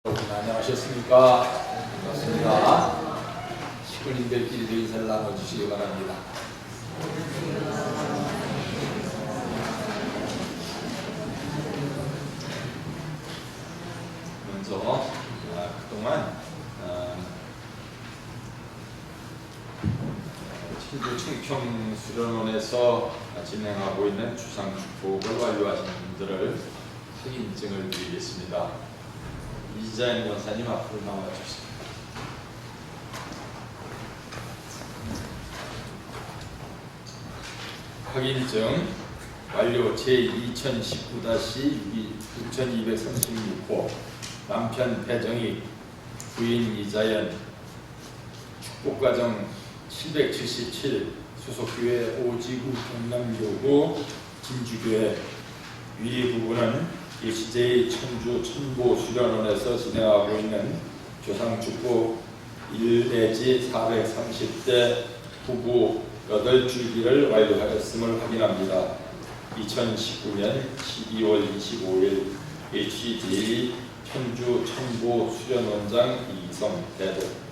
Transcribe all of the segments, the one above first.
여러분 안녕하셨습니까? 반갑습니다. 식구님들끼리도 인사를 나눠주시기 바랍니다. 먼저 그동안 친구 충평수련원에서 진행하고 있는 주상축복을 완료하신 분들을 확인증을 드리겠습니다. 이자연 권사님 앞으로 나와주십시오. 확인증 완료 제2019-6236호 남편 배정희 부인 이자연 축복과정 777 소속교회 오지구 경남교구 진주교회 위 부분은 일시제의 천주 천보 수련원에서 진행하고 있는 조상축복 1 내지 430대 부부 8줄기를 완료하였음을 확인합니다. 2019년 12월 25일 HJ 천주 천보 수련원장 이성 대도.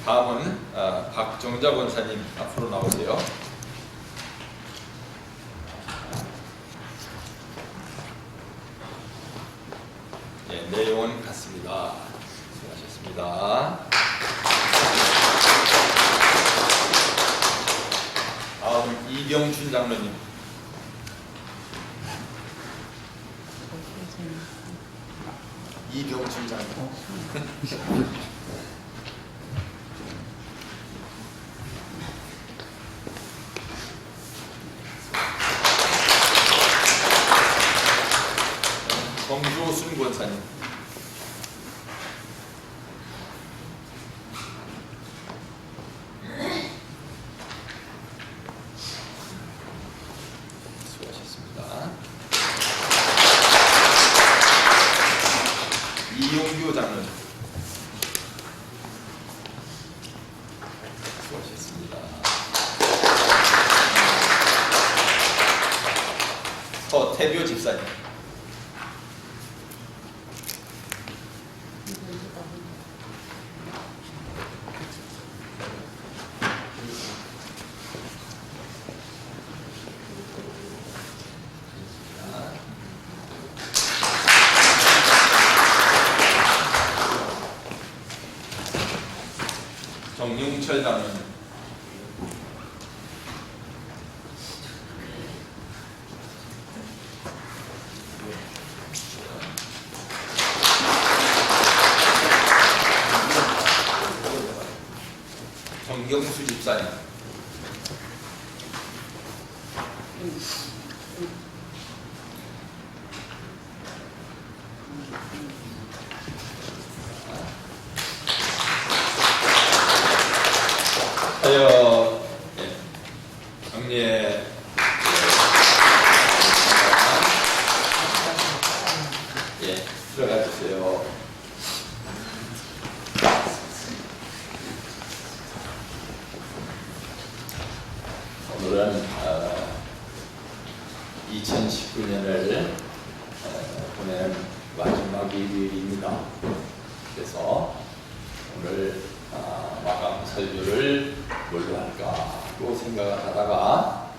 다음은 박정자 권사님 앞으로 나오세요. 네, 내용은 같습니다. 수고하셨습니다. 다음 이병춘 장로님. 이병춘 장로. 정조순 권사님. 수고하셨습니다. 이용규 장로님. 수고하셨습니다. 서태교 집사님. 정용철 장로님. 정경수 집사님. 정리에 들어가 주세요. 오늘은 2019년을 보내는 마지막 일요일입니다. 그래서 오늘 마감 설교를 뭘로 할까로 생각을 하다가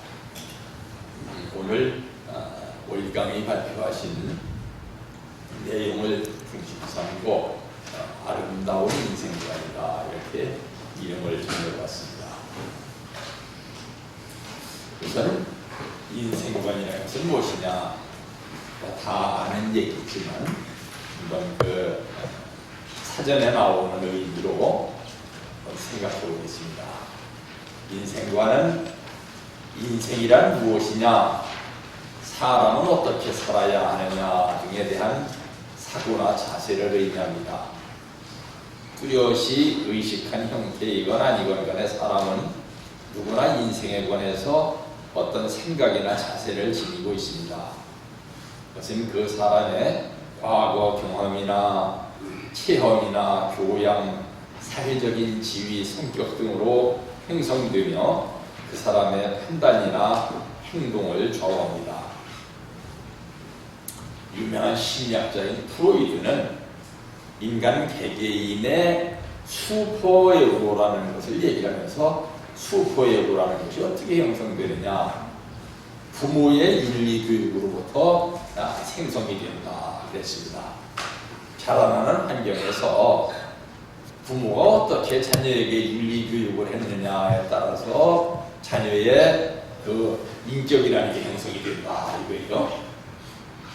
오늘 월강이 발표하신 내용을 중심 삼고 아름다운 인생관이다 이렇게 이름을 정해봤습니다. 우선 인생관이라는 것은 무엇이냐 다 아는 얘기지만 한번 그 사전에 나오는 의미로 생각해 보겠습니다. 인생관은 인생이란 무엇이냐, 사람은 어떻게 살아야 하느냐 등에 대한 사고나 자세를 의미합니다. 뚜렷이 의식한 형태이건 아니건 간에 사람은 누구나 인생에 관해서 어떤 생각이나 자세를 지니고 있습니다. 그것은 그 사람의 과거 경험이나 체험이나 교양, 사회적인 지위, 성격 등으로 형성되며 그 사람의 판단이나 행동을 좌우합니다. 유명한 심리학자인 프로이드는 인간 개개인의 수포에고라는 것을 얘기하면서 수포에고라는 것이 어떻게 형성되느냐, 부모의 윤리교육으로부터 생성이 된다 그랬습니다. 자라나는 환경에서 부모가 어떻게 자녀에게 윤리교육을 했느냐에 따라서 자녀의 그 인격이라는 게 형성이 된다 이거예요.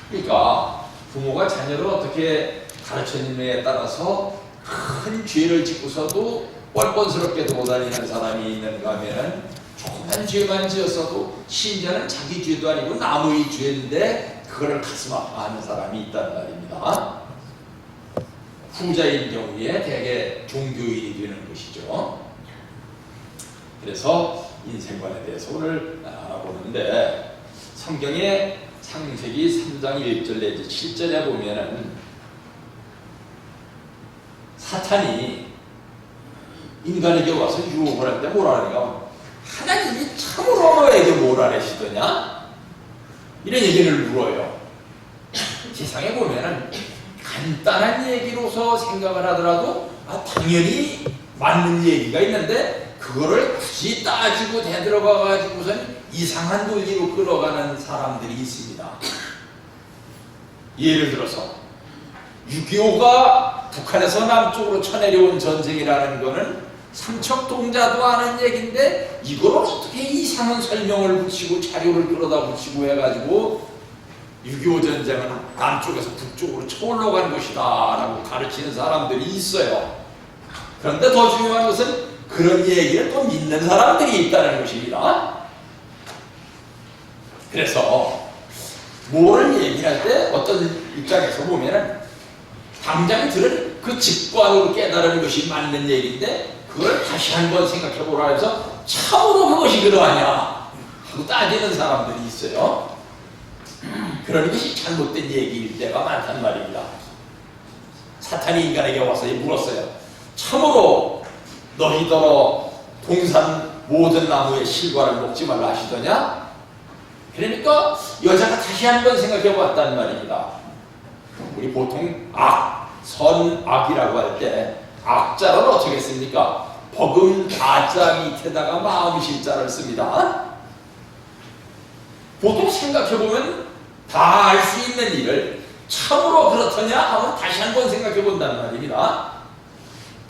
그러니까 부모가 자녀를 어떻게 가르쳤느냐에 따라서 큰 죄를 짓고서도 뻔뻔스럽게 돌아다니는 사람이 있는가 하면은 조그만 죄만 지었어도 심지어는 자기 죄도 아니고 남의 죄인데 그거를 가슴 아파하는 사람이 있단 말입니다. 후자인 경우에 대개 종교인이 되는 것이죠. 그래서 인생관에 대해서 오늘 알아보는데, 성경의 창세기 3장 1절 내지 7절에 보면은 사탄이 인간에게 와서 유혹을 할 때 뭐라 하는가? 하나님이 참으로 너에게 뭘 하시더냐? 이런 얘기를 물어요. 세상에 보면은 간단한 얘기로서 생각을 하더라도 당연히 맞는 얘기가 있는데 그거를 굳이 따지고 대들어가 가지고선 이상한 논리로 끌어가는 사람들이 있습니다. 예를 들어서 6.25가 북한에서 남쪽으로 쳐내려온 전쟁이라는 거는 삼척동자도 아는 얘기인데 이걸 어떻게 이상한 설명을 붙이고 자료를 끌어다 붙이고 해가지고 6.25 전쟁은 남쪽에서 북쪽으로 쳐올라간 것이다 라고 가르치는 사람들이 있어요. 그런데 더 중요한 것은 그런 얘기를 또 믿는 사람들이 있다는 것입니다. 그래서 뭐를 얘기할 때 어떤 입장에서 보면은 당장 들은 그 직관으로 깨달은 것이 맞는 얘기인데 그걸 다시 한번 생각해 보라 해서 참으로 그것이 그러하냐 하고 따지는 사람들이 있어요. 그런 것이 잘못된 얘기일 때가 많단 말입니다. 사탄이 인간에게 와서 물었어요. 참으로 너희더러 동산 모든 나무의 실과를 먹지 말라 하시더냐? 그러니까 여자가 다시 한번 생각해 봤단 말입니다. 우리 보통 선, 악이라고 할 때 악자를 어떻게 씁니까? 버금 아자 밑에다가 마음 실자를 씁니다. 보통 생각해보면 다 알 수 있는 일을 참으로 그렇더냐 하고 다시 한번 생각해 본단 말입니다.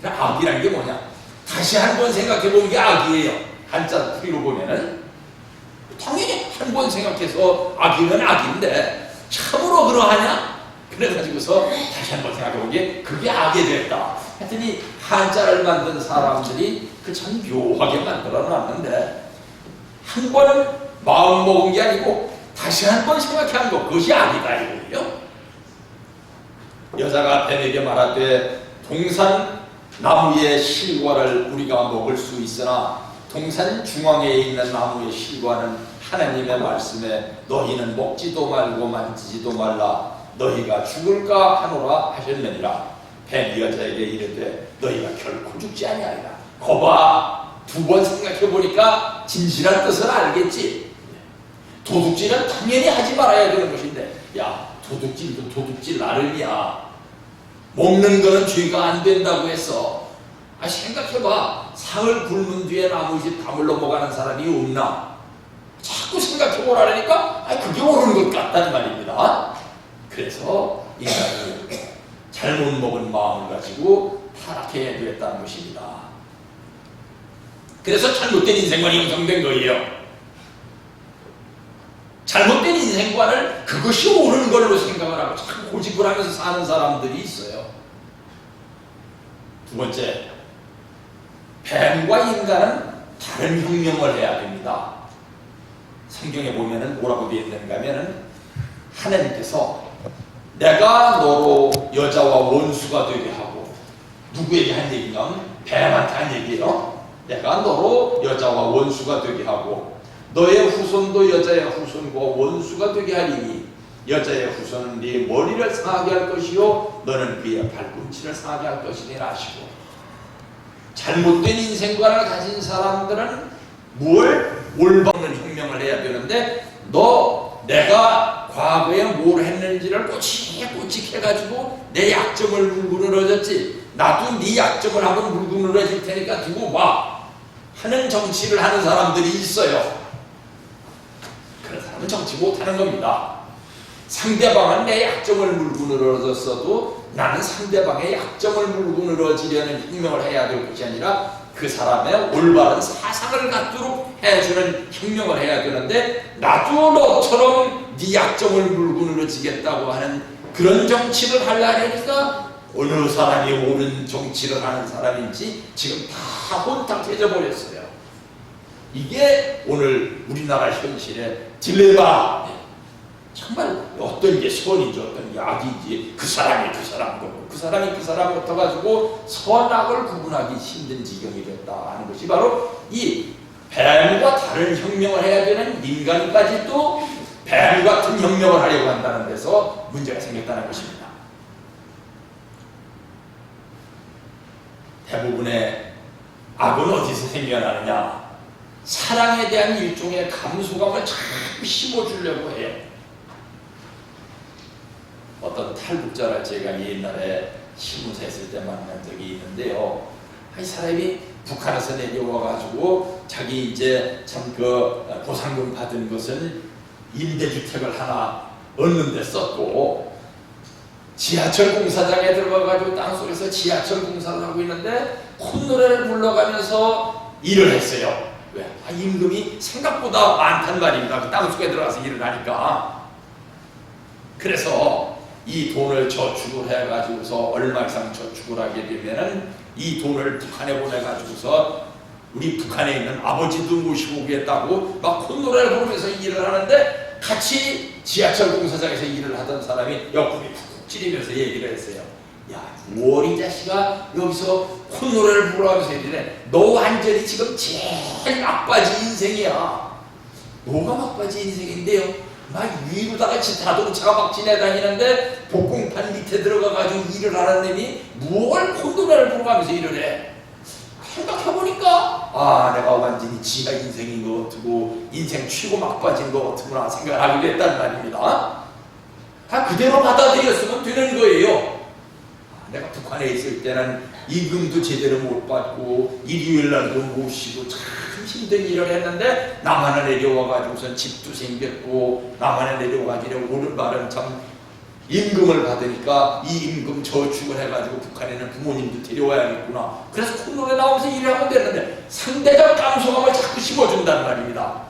악이라는 게 뭐냐? 다시 한번 생각해 보는 게 악이에요. 한자 풀이로 보면은 당연히 한 번 생각해서 악이면 악인데 참으로 그러하냐? 그래가지고서 다시 한번 생각해 본 게 그게 악이 됐다. 하여튼이 한자를 만든 사람들이 그 참 묘하게 만들어 놨는데 한 번은 마음 먹은 게 아니고 다시 한 번 생각한 것, 그것이 악이다 이거예요. 여자가 아내에게 말하되 동산 나무의 실과를 우리가 먹을 수 있으나 동산 중앙에 있는 나무의 실과는 하나님의 말씀에 너희는 먹지도 말고 만지지도 말라 너희가 죽을까 하노라 하셨느니라. 뱀이 여자에게 이르되 너희가 결코 죽지 아니하리라. 거봐, 두 번 생각해보니까 진실한 뜻을 알겠지. 도둑질은 당연히 하지 말아야 되는 것인데 야, 도둑질도 도둑질 나름이야. 먹는 거는 죄가 안 된다고 했어. 생각해봐. 사흘 굶은 뒤에 나무집 담을 넘어가는 사람이 없나? 자꾸 생각해보라니까 그게 옳은 것 같다는 말입니다. 그래서 인간이 잘못 먹은 마음을 가지고 타락해야 되겠다는 것입니다. 그래서 잘못된 인생관이 형성된 거예요. 잘못된 인생관을 그것이 옳은 걸로 생각을 하고 참 고집을 하면서 사는 사람들이 있어요. 두 번째, 뱀과 인간은 다른 혁명을 해야 됩니다. 성경에 보면은 뭐라고 되어 있는가 하면은 하나님께서 내가 너로 여자와 원수가 되게 하고, 누구에게 한 얘기인가 하면 뱀한테 한 얘기예요. 내가 너로 여자와 원수가 되게 하고 너의 후손도 여자의 후손과 원수가 되게 하리니 여자의 후손은 네 머리를 상하게 할 것이요 너는 그의 발꿈치를 상하게 할 것이니라 하시고, 잘못된 인생관을 가진 사람들은 뭘 올바른 혁명을 해야 되는데, 내가 과거에 뭘 했는지를 꼬치꼬치 해가지고 내 약점을 물고 늘어졌지, 나도 네 약점을 한번 물고 늘어질 테니까 두고 봐 하는 정치를 하는 사람들이 있어요. 그런 사람은 정치 못하는 겁니다. 상대방은 내 약점을 물고 늘어졌어도 나는 상대방의 약점을 물고 늘어지려는 혁명을 해야 될 것이 아니라 그 사람의 올바른 사상을 갖도록 해주는 혁명을 해야 되는데, 나도 너처럼 네 약점을 물고 늘어지겠다고 하는 그런 정치를 하려니까 어느 사람이 옳은 정치를 하는 사람인지 지금 다 혼탁해져 버렸어요. 이게 오늘 우리나라 현실의 딜레마. 정말 어떤 게 선인지 어떤 게 악인지, 그 사람이 그 사람 거고 그 사람이 그 사람 같아가지고 선악을 구분하기 힘든 지경이 됐다 하는 것이 바로 이 뱀과 다른 혁명을 해야 되는 인간까지도 뱀 같은 혁명을 하려고 한다는 데서 문제가 생겼다는 것입니다. 대부분의 악은 어디서 생겨나느냐? 사랑에 대한 일종의 감소감을 자꾸 심어주려고 해요. 어떤 탈북자를 제가 옛날에 신문사 했을 때 만난 적이 있는데요. 이 사람이 북한에서 내려와가지고 자기 이제 참 그 보상금 받은 것을 임대주택을 하나 얻는 데 썼고, 지하철 공사장에 들어가가지고 땅속에서 지하철 공사를 하고 있는데 콧노래를 불러가면서 일을 했어요. 왜? 임금이 생각보다 많단 말입니다. 그 땅속에 들어가서 일을 하니까. 그래서 이 돈을 저축을 해가지고서 얼마 이상 저축을 하게 되면은 이 돈을 북한에 보내가지고서 우리 북한에 있는 아버지도 모시고 오겠다고 막 콧노래를 부르면서 일을 하는데, 같이 지하철 공사장에서 일을 하던 사람이 옆구리 푹 찌르면서 얘기를 했어요. 야, 뭘 이 자식아 여기서 콧노래를 부르면서 이래. 너 완전히 지금 제일 막바지 인생이야. 뭐가 막바지 인생인데요? 막 위로다가 자동차가 막 지나다니는데 복공판 밑에 들어가가지고 일을 하는 놈이 뭘 콧노래를 부르면서 일을 해. 생각해보니까 내가 완전히 지가 인생인 것 같고 인생 최고 막바지인 것 같구나 생각을 하게 됐단 말입니다. 그대로 받아들였으면 되는 거예요. 내가 북한에 있을 때는 임금도 제대로 못 받고 일요일날도 못 쉬고 참 힘든 일을 했는데, 남한에 내려와가지고선 집도 생겼고 남한에 내려와가지고 오른발은 참 임금을 받으니까 이 임금 저축을 해가지고 북한에는 부모님도 데려와야겠구나. 그래서 콧노래 나오면서 일을 하면 되는데 상대적 감소감을 자꾸 심어준단 말입니다.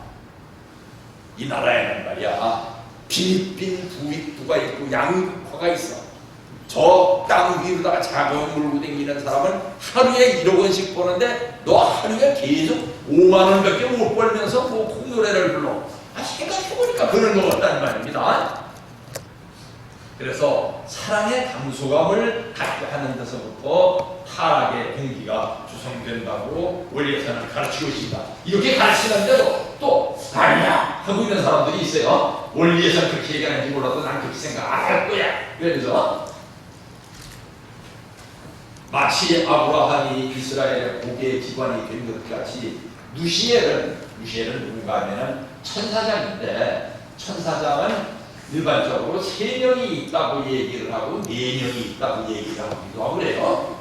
이 나라에는 말이야 빈 부익부가 있고 양극화가 있어. 저 땅 위로다가 자금 물고 다니는 사람은 하루에 1억 원씩 버는데 너 하루에 계속 5만 원밖에 못 벌면서 뭐 콧노래를 불러. 생각해보니까 그런 것 같다는 말입니다. 그래서 사랑의 감소감을 갖게 하는 데서부터 타락의 동기가 조성된다고 원리에서는 가르치고 있습니다. 이렇게 가르치는데도 또 아니야 하고 있는 사람들이 있어요. 원리에서는 그렇게 얘기하는지 몰라도 난 그렇게 생각 안 할 거야. 그래서 마치 아브라함이 이스라엘의 고개의 기관이 된 것 같이 누시엘은 누군가 하면은 천사장인데, 천사장은 일반적으로 3명이 있다고 얘기를 하고 4명이 있다고 얘기를 하기도 하고 그래요.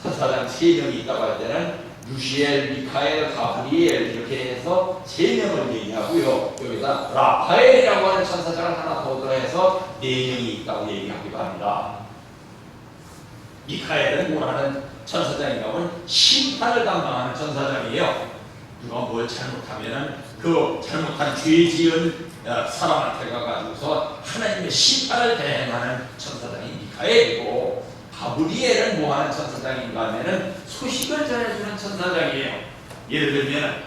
천사장 3명이 있다고 할 때는 누시엘, 미카엘, 가브리엘 이렇게 해서 3명을 얘기하고요. 여기다 라파엘이라고 하는 천사장을 하나 더 더해서 4명이 있다고 얘기하기도 합니다. 미카엘은 뭐라는 천사장인가 하면 심판을 담당하는 천사장이에요. 누가 뭘 잘못하면은 그 잘못한 죄 지은 사람한테 가가지고서 하나님의 심판을 대행하는 천사장이 미카엘이고, 가브리엘은 뭐하는 천사장인가 하면은 소식을 전해주는 천사장이에요. 예를 들면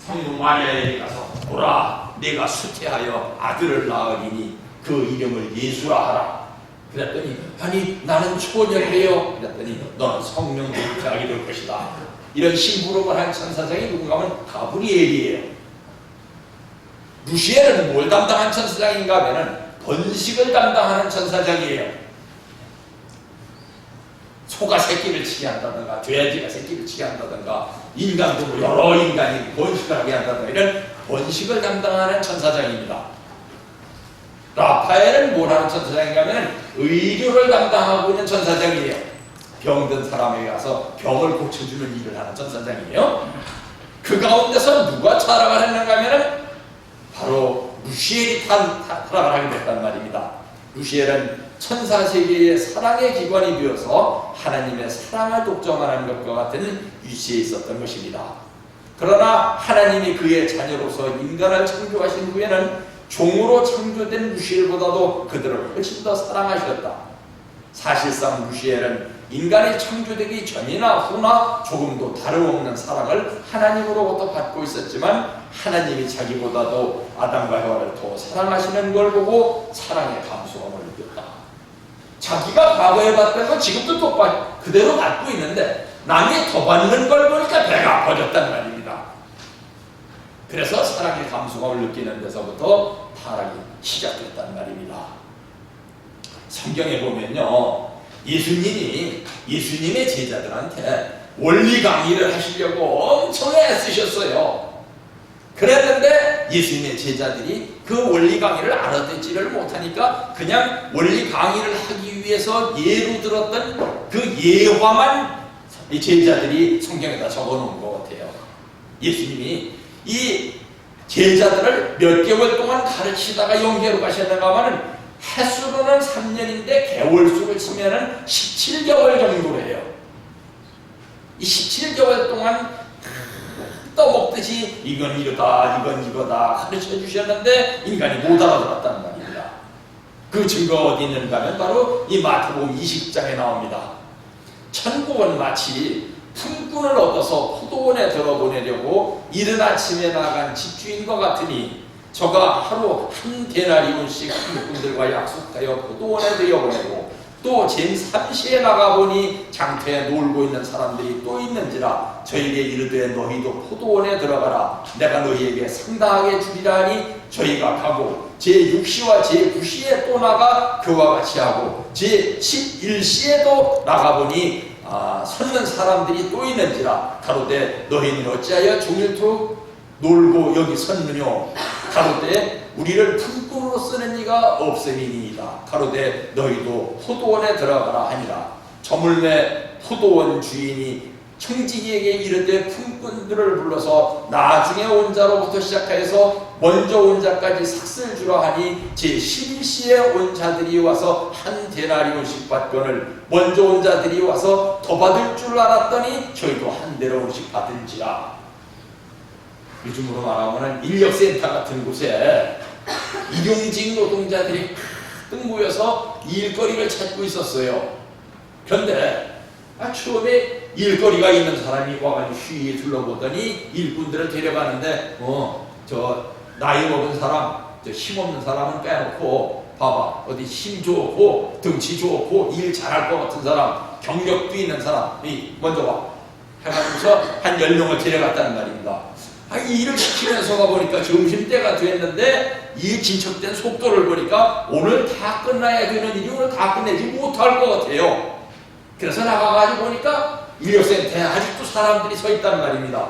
성도 마리아에게 가서 보라 내가 수태하여 아들을 낳으리니 그 이름을 예수라 하라. 그랬더니 아니 나는 초녀래요. 그랬더니 너는 성령 잉태하게 될 것이다. 이런 심부름을 한 천사장이 누군가 하면 가브리엘이에요. 루시엘은 뭘 담당한 천사장인가 하면 번식을 담당하는 천사장이에요. 소가 새끼를 치게 한다든가 돼지가 새끼를 치게 한다든가 인간도 뭐 여러 인간이 번식을 하게 한다든가 이런 번식을 담당하는 천사장입니다. 라파엘은 뭘 하는 천사장인가 하면 의료를 담당하고 있는 천사장이에요. 병든 사람에게 가서 병을 고쳐주는 일을 하는 천사장이에요. 그 가운데서 누가 타락을 했는가 하면 바로 루시엘이 타락을 하게 됐단 말입니다. 루시엘은 천사 세계의 사랑의 기관이 되어서 하나님의 사랑을 독점하는 것과 같은 위치에 있었던 것입니다. 그러나 하나님이 그의 자녀로서 인간을 창조하신 후에는 종으로 창조된 루시엘보다도 그들을 훨씬 더 사랑하셨다. 사실상 루시엘은 인간이 창조되기 전이나 후나 조금도 다름없는 사랑을 하나님으로부터 받고 있었지만 하나님이 자기보다도 아담과 하와를 더 사랑하시는 걸 보고 사랑의 감수함을 느꼈다. 자기가 과거에 받던 건 지금도 또 그대로 받고 있는데 남이 더 받는 걸 보니까 배가 아파졌단 말입니다. 그래서 사랑의 감수함을 느끼는 데서부터 타락이 시작됐단 말입니다. 성경에 보면요, 예수님의 제자들한테 원리 강의를 하시려고 엄청 애쓰셨어요. 그랬는데 예수님의 제자들이 그 원리 강의를 알아듣지를 못하니까 그냥 원리 강의를 하기 위해서 예로 들었던 그 예화만 이 제자들이 성경에다 적어놓은 것 같아요. 예수님이 이 제자들을 몇 개월 동안 가르치다가 영계로 가셨는가 하면 해수로는 3년인데 개월수를 치면은 17개월 정도래요. 이 17개월 동안 떠먹듯이 이건 이거다 이건 이거다 가르쳐 주셨는데 인간이 못 알아들었단 말입니다. 그 증거가 어디 있는가 하면 바로 이 마태복음 20장에 나옵니다. 천국은 마치 품꾼을 얻어서 포도원에 들어보내려고 이른 아침에 나간 집주인과 같으니 저가 하루 한 데나리온씩 품꾼들과 약속하여 포도원에 들여보내고 또 제3시에 나가보니 장터에 놀고 있는 사람들이 또 있는지라 저희에게 이르되 너희도 포도원에 들어가라 내가 너희에게 상당하게 주리라 하니 저희가 가고 제6시와 제9시에 또 나가 그와 같이 하고 제11시에도 나가보니 섰는 사람들이 또 있는지라 가로되 너희는 어찌하여 종일토록 놀고 여기 섰느뇨 가로되 우리를 품꾼으로 쓰는 이가 없음이니이다. 가로되 너희도 포도원에 들어가라 하니라. 저물매 포도원 주인이 청지기에게 이르되 품꾼들을 불러서 나중에 온 자로부터 시작하여서 먼저 온 자까지 삭슬 주라 하니 제11시에 온 자들이 와서 한 데나리온씩 받거늘 먼저 온 자들이 와서 더 받을 줄 알았더니 저희도 한 데나리온씩 받은지라. 요즘으로 말하면 인력센터 같은 곳에 일용직 노동자들이 가득 모여서 일거리를 찾고 있었어요. 그런데 처음에 일거리가 있는 사람이 와가지고 쉬이 둘러보더니 일꾼들을 데려가는데 저 나이 먹은 사람, 저 힘없는 사람은 빼놓고 봐봐 어디 힘 좋고 덩치 좋고 일 잘할 것 같은 사람, 경력도 있는 사람이 먼저 와 해가지고서 한 10명을 데려갔다는 말입니다. 이 일을 시키면서 가보니까 점심때가 됐는데 이 진척된 속도를 보니까 오늘 다 끝나야 되는 일이 오늘 다 끝내지 못할 것 같아요. 그래서 나가가지고 보니까 인력센터에 아직도 사람들이 서 있단 말입니다.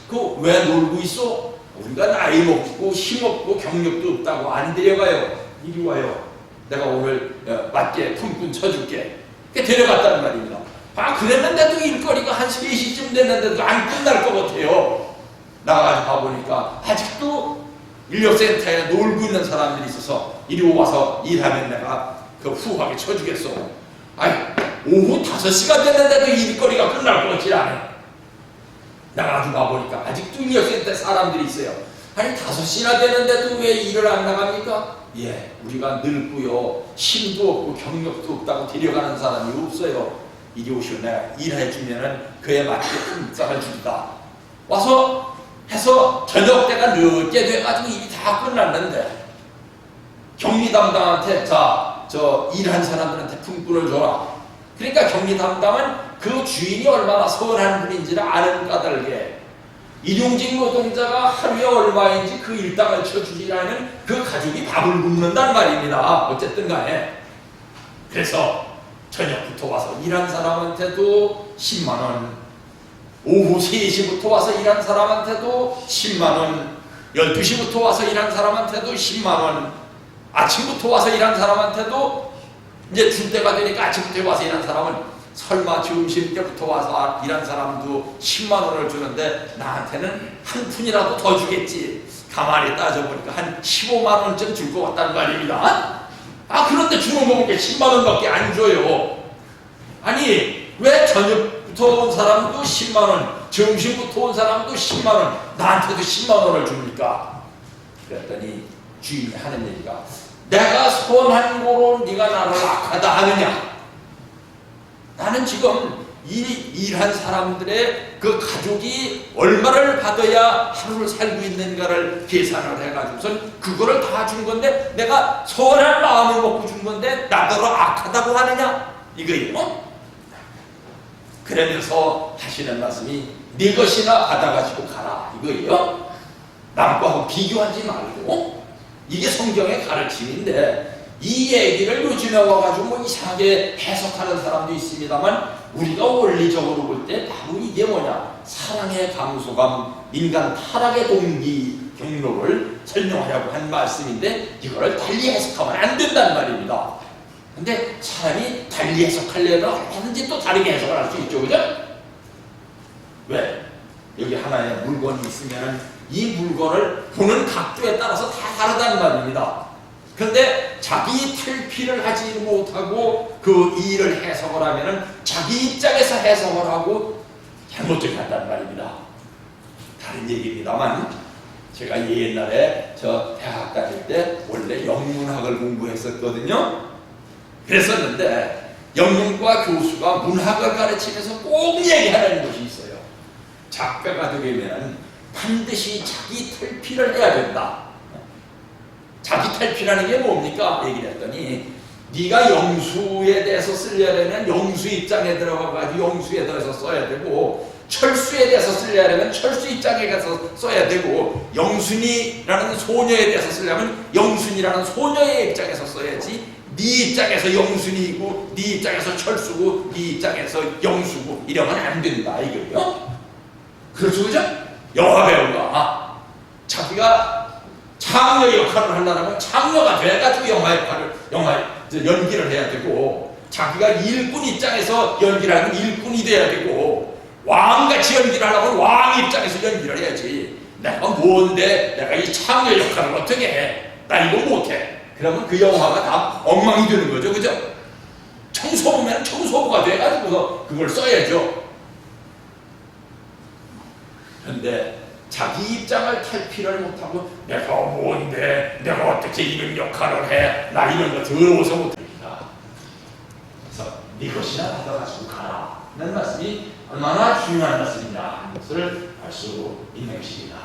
그 왜 놀고 있어? 우리가 나이 먹고 힘없고 경력도 없다고 안 데려가요. 이리 와요. 내가 오늘 맞게 품꾼 쳐줄게. 데려갔다는 말입니다. 그랬는데도 일거리가 한 3시쯤 됐는데도 안 끝날 것 같아요. 나가서 봐보니까 아직도 인력센터에 놀고 있는 사람들이 있어서 이리 와서 일하면 내가 그 후하게 쳐주겠어. 오후 5시가 됐는데도 일거리가 끝날 것 같지 않아. 나가서 봐보니까 아직도 인력센터에 사람들이 있어요. 5시나 되는데도 왜 일을 안 나갑니까? 우리가 늙고요 힘도 없고 경력도 없다고 데려가는 사람이 없어요. 이리 오시오. 내가 일해주면은 그에 맞게 품장을 준다. 와서 해서 저녁 때가 늦게 돼가지고 일이 다 끝났는데 격리 담당한테 저 일한 사람들한테 품꾼을 줘라. 그러니까 격리 담당은 그 주인이 얼마나 선한 분인지를 아는 까닭에 일용직 노동자가 하루에 얼마인지 그 일당을 쳐주지라는 그 가족이 밥을 굶는단 말입니다. 어쨌든 간에 그래서 저녁부터 와서 일한 사람한테도 10만 원, 오후 3시부터 와서 일한 사람한테도 10만 원, 12시부터 와서 일한 사람한테도 10만 원, 아침부터 와서 일한 사람한테도 이제 줄 때가 되니까 아침부터 와서 일한 사람은 설마 점심 때부터 와서 일한 사람도 10만 원을 주는데 나한테는 한 푼이라도 더 주겠지. 가만히 따져보니까 한 15만 원쯤 줄 것 같다는 말입니다. 그런데 주는 거 보니까 10만 원밖에 안 줘요. 아니 왜 저녁부터 온 사람도 10만 원, 점심부터 온 사람도 10만 원, 나한테도 10만 원을 줍니까? 그랬더니 주인이 하는 얘기가, 내가 선한 고로 네가 나를 악하다 하느냐? 나는 지금 이 일한 사람들의 그 가족이 얼마를 받아야 하루를 살고 있는가를 계산을 해가지고선 그거를 다 준 건데, 내가 선한 마음을 먹고 준 건데 나더러 악하다고 하느냐? 이거예요. 그러면서 하시는 말씀이 네 것이나 받아가지고 가라, 이거예요. 남과하고 비교하지 말고. 이게 성경의 가르침인데, 이 얘기를 요즘에 와가지고 뭐 이상하게 해석하는 사람도 있습니다만, 우리가 원리적으로 볼 때 바로 이게 뭐냐, 사랑의 감소감, 인간 타락의 동기 경로를 설명하려고 한 말씀인데, 이거를 달리 해석하면 안 된다는 말입니다. 근데 사람이 달리 해석하려면 얼마든지 또 다르게 해석을 할 수 있죠, 그죠? 왜? 여기 하나의 물건이 있으면 이 물건을 보는 각도에 따라서 다 다르다는 말입니다. 그런데 자기 탈피를 하지 못하고 그 일을 해석을 하면은 자기 입장에서 해석을 하고 잘못되게 한다는 말입니다. 다른 얘기입니다만, 제가 옛날에 저 대학 다닐 때 원래 영문학을 공부했었거든요. 그랬었는데 영문과 교수가 문학을 가르치면서 꼭 얘기하는 것이 있어요. 작가가 되려면 반드시 자기 탈피를 해야 된다. 자기 탈피라는 게 뭡니까? 얘기를 했더니, 네가 영수에 대해서 쓰려면 영수 입장에 들어가가지고 영수에 대해서 써야 되고, 철수에 대해서 쓰려면 철수 입장에 가서 써야 되고, 영순이라는 소녀에 대해서 쓰려면 영순이라는 소녀의 입장에서 써야지, 네 입장에서 영순이고 네 입장에서 철수고 네 입장에서 영수고 이러면 안 된다, 이거예요. 그렇죠, 그죠? 영화 배우가 자기가 창녀 역할을 하려면 창녀가 돼가지고 영화 연기를 해야 되고, 자기가 일꾼 입장에서 연기를 하면 일꾼이 돼야 되고, 왕같이 연기를 하려면 왕 입장에서 연기를 해야지. 내가 뭔데 내가 이 창녀 역할을 어떻게 해? 나 이거 못해. 그러면 그 영화가 다 엉망이 되는 거죠, 그죠? 청소부면 청소부가 돼가지고서 그걸 써야죠. 그런데 자기 입장을 탈피를 못하고, 내가 뭔데, 내가 어떻게 이런 역할을 해, 나 이런 거 더러워서 못합니다. 그래서 네 것이나 받아가지고 가라 라는 말씀이 얼마나 중요한 말씀이냐 하는 것을 알 수 있는 것입니다.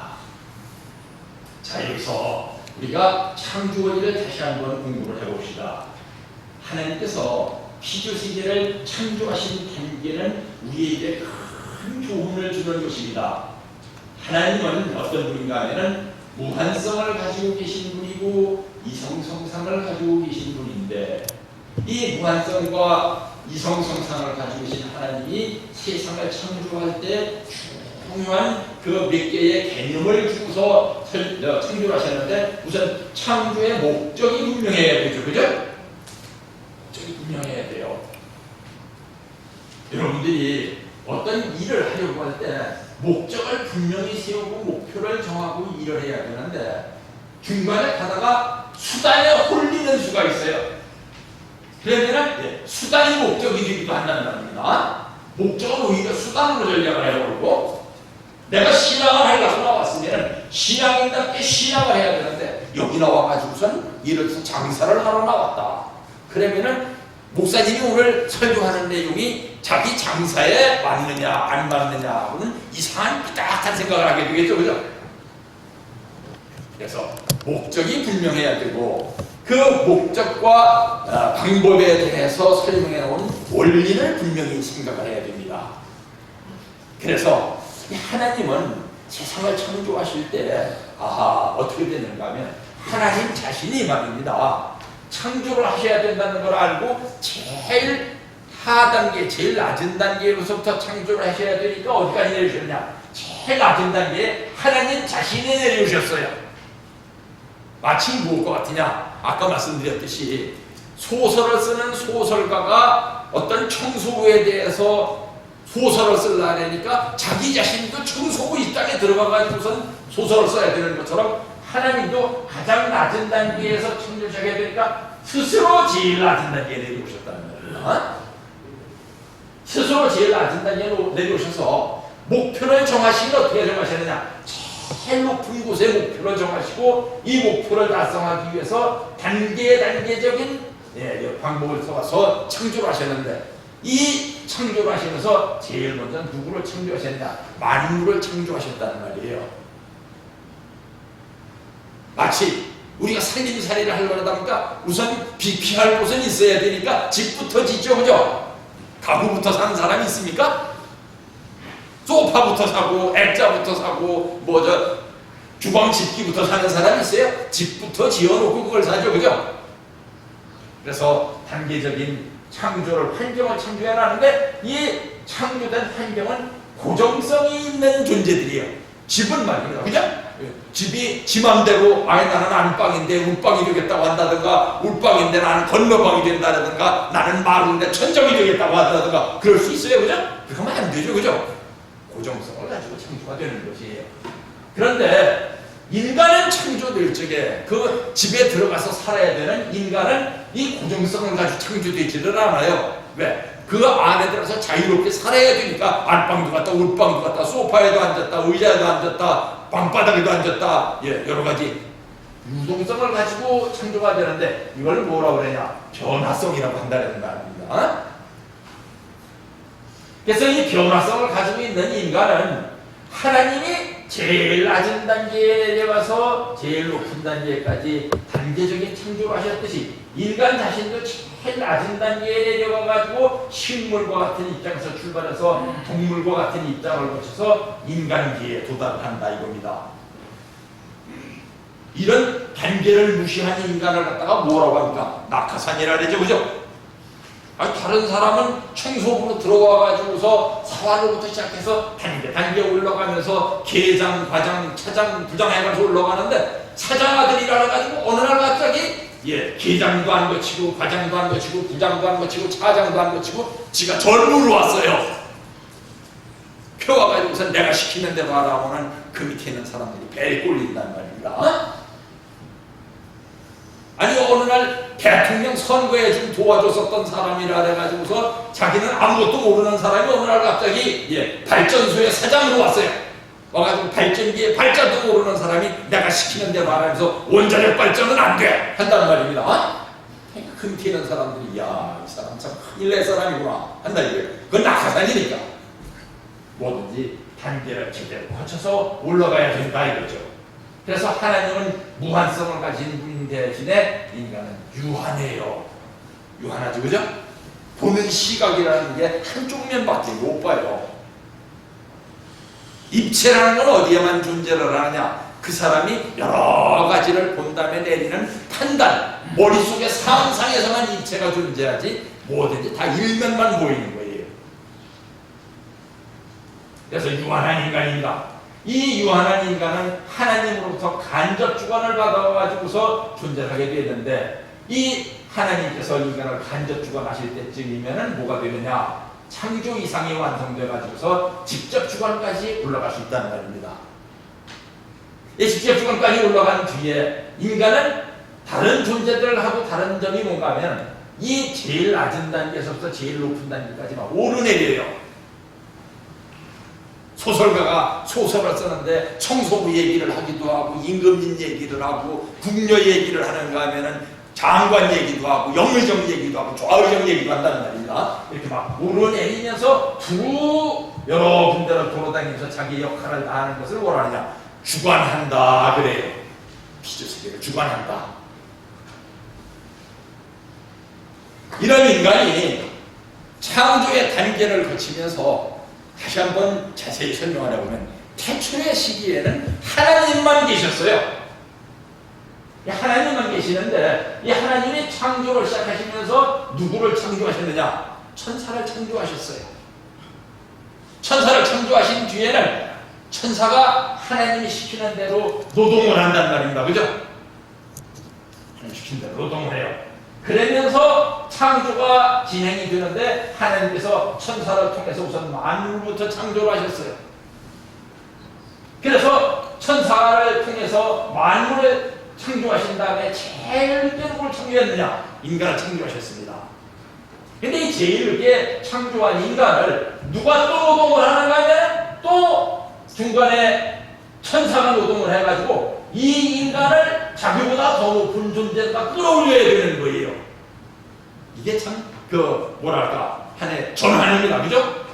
자, 여기서 우리가 창조원리를 다시 한번 공부를 해봅시다. 하나님께서 피조세계를 창조하신 단계는 우리에게 큰 교훈을 주는 것입니다. 하나님은 어떤 분인가 하면 무한성을 가지고 계신 분이고 이성성상을 가지고 계신 분인데, 이 무한성과 이성성상을 가지고 계신 하나님이 세상을 창조할 때 중요한 그 몇 개의 개념을 주고서 창조를 하셨는데, 우선 창조의 목적이 분명해야 되죠, 그죠? 목적이 분명해야 돼요. 여러분들이 어떤 일을 하려고 할 때 목적을 분명히 세우고 목표를 정하고 일을 해야 되는데, 중간에 가다가 수단에 홀리는 수가 있어요. 그러면은 수단이 목적이 되기도 한다는 말입니다. 목적은 오히려 수단으로 전략을 해버리고, 내가 신앙을 하려고 나왔으면 신앙인답게 신앙을 해야 되는데, 여기 나와가지고선 이를 장사를 하러 나왔다. 그러면은 목사님이 오늘 설교하는 내용이 자기 장사에 맞느냐 안 맞느냐 하고는 이상한 삐딱한 생각을 하게 되겠죠, 그죠? 그래서 목적이 분명해야 되고, 그 목적과 방법에 대해서 설명해 놓은 원리를 분명히 생각을 해야 됩니다. 그래서 하나님은 세상을 창조하실 때 어떻게 되는가 하면, 하나님 자신이 말입니다, 창조를 하셔야 된다는 걸 알고 제일 하단계, 제일 낮은 단계로부터 창조를 하셔야 되니까 어디까지 내려오셨냐? 제일 낮은 단계에 하나님 자신이 내려오셨어요. 마치 무엇과 같으냐? 아까 말씀드렸듯이 소설을 쓰는 소설가가 어떤 청소부에 대해서 소설을 쓰려니까 자기 자신도 청소부 이 땅에 들어가가지고선 소설을 써야 되는 것처럼 하나님도 가장 낮은 단계에서 창조하셔야 되니까 스스로 제일 낮은 단계에 내려오셨다는 거예요. 스스로 제일 낮은 단계에 내려오셔서 목표를 정하시면 어떻게 정하셨느냐? 제일 높은 곳에 목표를 정하시고 이 목표를 달성하기 위해서 단계적인 방법을 써서 창조를 하셨는데 이 창조를 하시면서 제일 먼저 누구를 창조하셨느냐? 만물을 창조하셨다는 말이에요. 마치 우리가 살림살이를 하려다 보니까 우선 비피할 곳은 있어야 되니까 집부터 짓죠, 그죠? 가구부터 사는 사람이 있습니까? 소파부터 사고 액자부터 사고 주방 집기부터 사는 사람이 있어요? 집부터 지어놓고 그걸 사죠, 그죠? 그래서 단계적인 창조를, 환경을 창조해 놨는데 이 창조된 환경은 고정성이 있는 존재들이에요. 집은 말입니다, 그죠? 집이 지 맘대로 나는 안방인데 울방이 되겠다고 한다든가 울방인데 나는 건너방이 된다든가 나는 마루인데 천정이 되겠다고 한다든가 그럴 수 있어요, 그죠? 그러면 안 되죠, 그죠? 고정성을 가지고 창조가 되는 것이에요. 그런데 인간은 창조될 적에 그 집에 들어가서 살아야 되는 인간은 이 고정성을 가지고 창조되지를 않아요. 왜? 그 안에 들어서 자유롭게 살아야 되니까 안방도 갔다 울방도 갔다 소파에도 앉았다 의자에도 앉았다 방바닥에도 앉았다 여러 가지 유동성을 가지고 창조가 되는데 이걸 뭐라고 그러냐? 변화성이라고 한다는 말입니다. 그래서 이 변화성을 가지고 있는 인간은 하나님이 제일 낮은 단계에 내려가서 제일 높은 단계까지 단계적인 창조를 하셨듯이 인간 자신도 제일 낮은 단계에 내려가가지고 식물과 같은 입장에서 출발해서 동물과 같은 입장을 거쳐서 인간기에 도달한다 이겁니다. 이런 단계를 무시한 인간을 갖다가 뭐라고 합니까? 낙하산이라 그러죠, 그죠? 다른 사람은 청소부로 들어와가지고서 사활로부터 시작해서 단계 올라가면서 계장, 과장, 차장, 부장 해가지고 올라가는데 사장 아들이라 해가지고 어느 날 갑자기 계장도 안 거치고 과장도 안 거치고 부장도 안 거치고 차장도 안 거치고 지가 전무로 왔어요. 펴와가지고서 내가 시키는 대로 하라고는 그 밑에 있는 사람들이 배에 꼴린단 말입니다. 아니 어느 날 대통령 선거에 좀 도와줬었던 사람이라 해가지고서 자기는 아무것도 모르는 사람이 어느 날 갑자기 발전소의 사장으로 왔어요. 와가지고 발전기에 발자도 모르는 사람이 내가 시키는 대로 하면서 원자력 발전은 안 돼! 한단 말입니다. 그 밑에 있는 사람들이 이 사람 참 큰일 낼 사람이구나 한다 이거예요. 그건 낙하산이니까 뭐든지 단계를 제대로 거쳐서 올라가야 된다 이거죠. 그래서 하나님은 무한성을 가진 분 대신에 인간은 유한해요. 유한하죠, 그죠? 보는 시각이라는 게 한쪽 면밖에 못 봐요. 입체라는 건 어디에만 존재를 하느냐? 그 사람이 여러 가지를 본 다음에 내리는 판단, 머릿속에 상상에서만 입체가 존재하지 뭐든지 다 일면만 보이는 거예요. 그래서 유한한 인간입니다. 이 유한한 인간은 하나님으로부터 간접 주관을 받아가지고서 존재하게 되는데 이 하나님께서 인간을 간접 주관하실 때쯤이면은 뭐가 되느냐? 창조 이상이 완성돼가지고서 직접 주관까지 올라갈 수 있다는 말입니다. 이 직접 주관까지 올라간 뒤에 인간은 다른 존재들하고 다른 점이 뭔가 하면 이 제일 낮은 단계에서부터 제일 높은 단계까지 막 오르내려요. 소설가가 소설을 쓰는데 청소부 얘기를 하기도 하고 임금님 얘기를 하고 궁녀 얘기를 하는가 하면은 장관 얘기도 하고 영의정 얘기도 하고 좌의정 얘기도 한다는 말입니다. 이렇게 막 오르내리면서 여러 군데를 돌아다니면서 자기 역할을 다하는 것을 뭐라 하느냐? 주관한다 그래요. 피조세계를 주관한다. 이런 인간이 창조의 단계를 거치면서 다시 한번 자세히 설명하려고 하면 태초의 시기에는 하나님만 계셨어요. 하나님만 계시는데 이 하나님이 창조를 시작하시면서 누구를 창조하셨느냐? 천사를 창조하셨어요. 천사를 창조하신 뒤에는 천사가 하나님이 시키는 대로 노동을 한단 말입니다. 그죠? 하나님 시킨 대로 노동을 해요. 그러면서 창조가 진행이 되는데 하나님께서 천사를 통해서 우선 만물부터 창조를 하셨어요. 그래서 천사를 통해서 만물을 창조하신 다음에 제일 늦게 누구를 창조했느냐? 인간을 창조하셨습니다. 근데 이 제일 늦게 창조한 인간을 누가 또 노동을 하는가 하면 또 중간에 천사가 노동을 해가지고 이 인간을 자기보다 더 높은 존재가 끌어올려야 되는 거예요. 이게 참 뭐랄까 하나의 전환입니다. 그죠?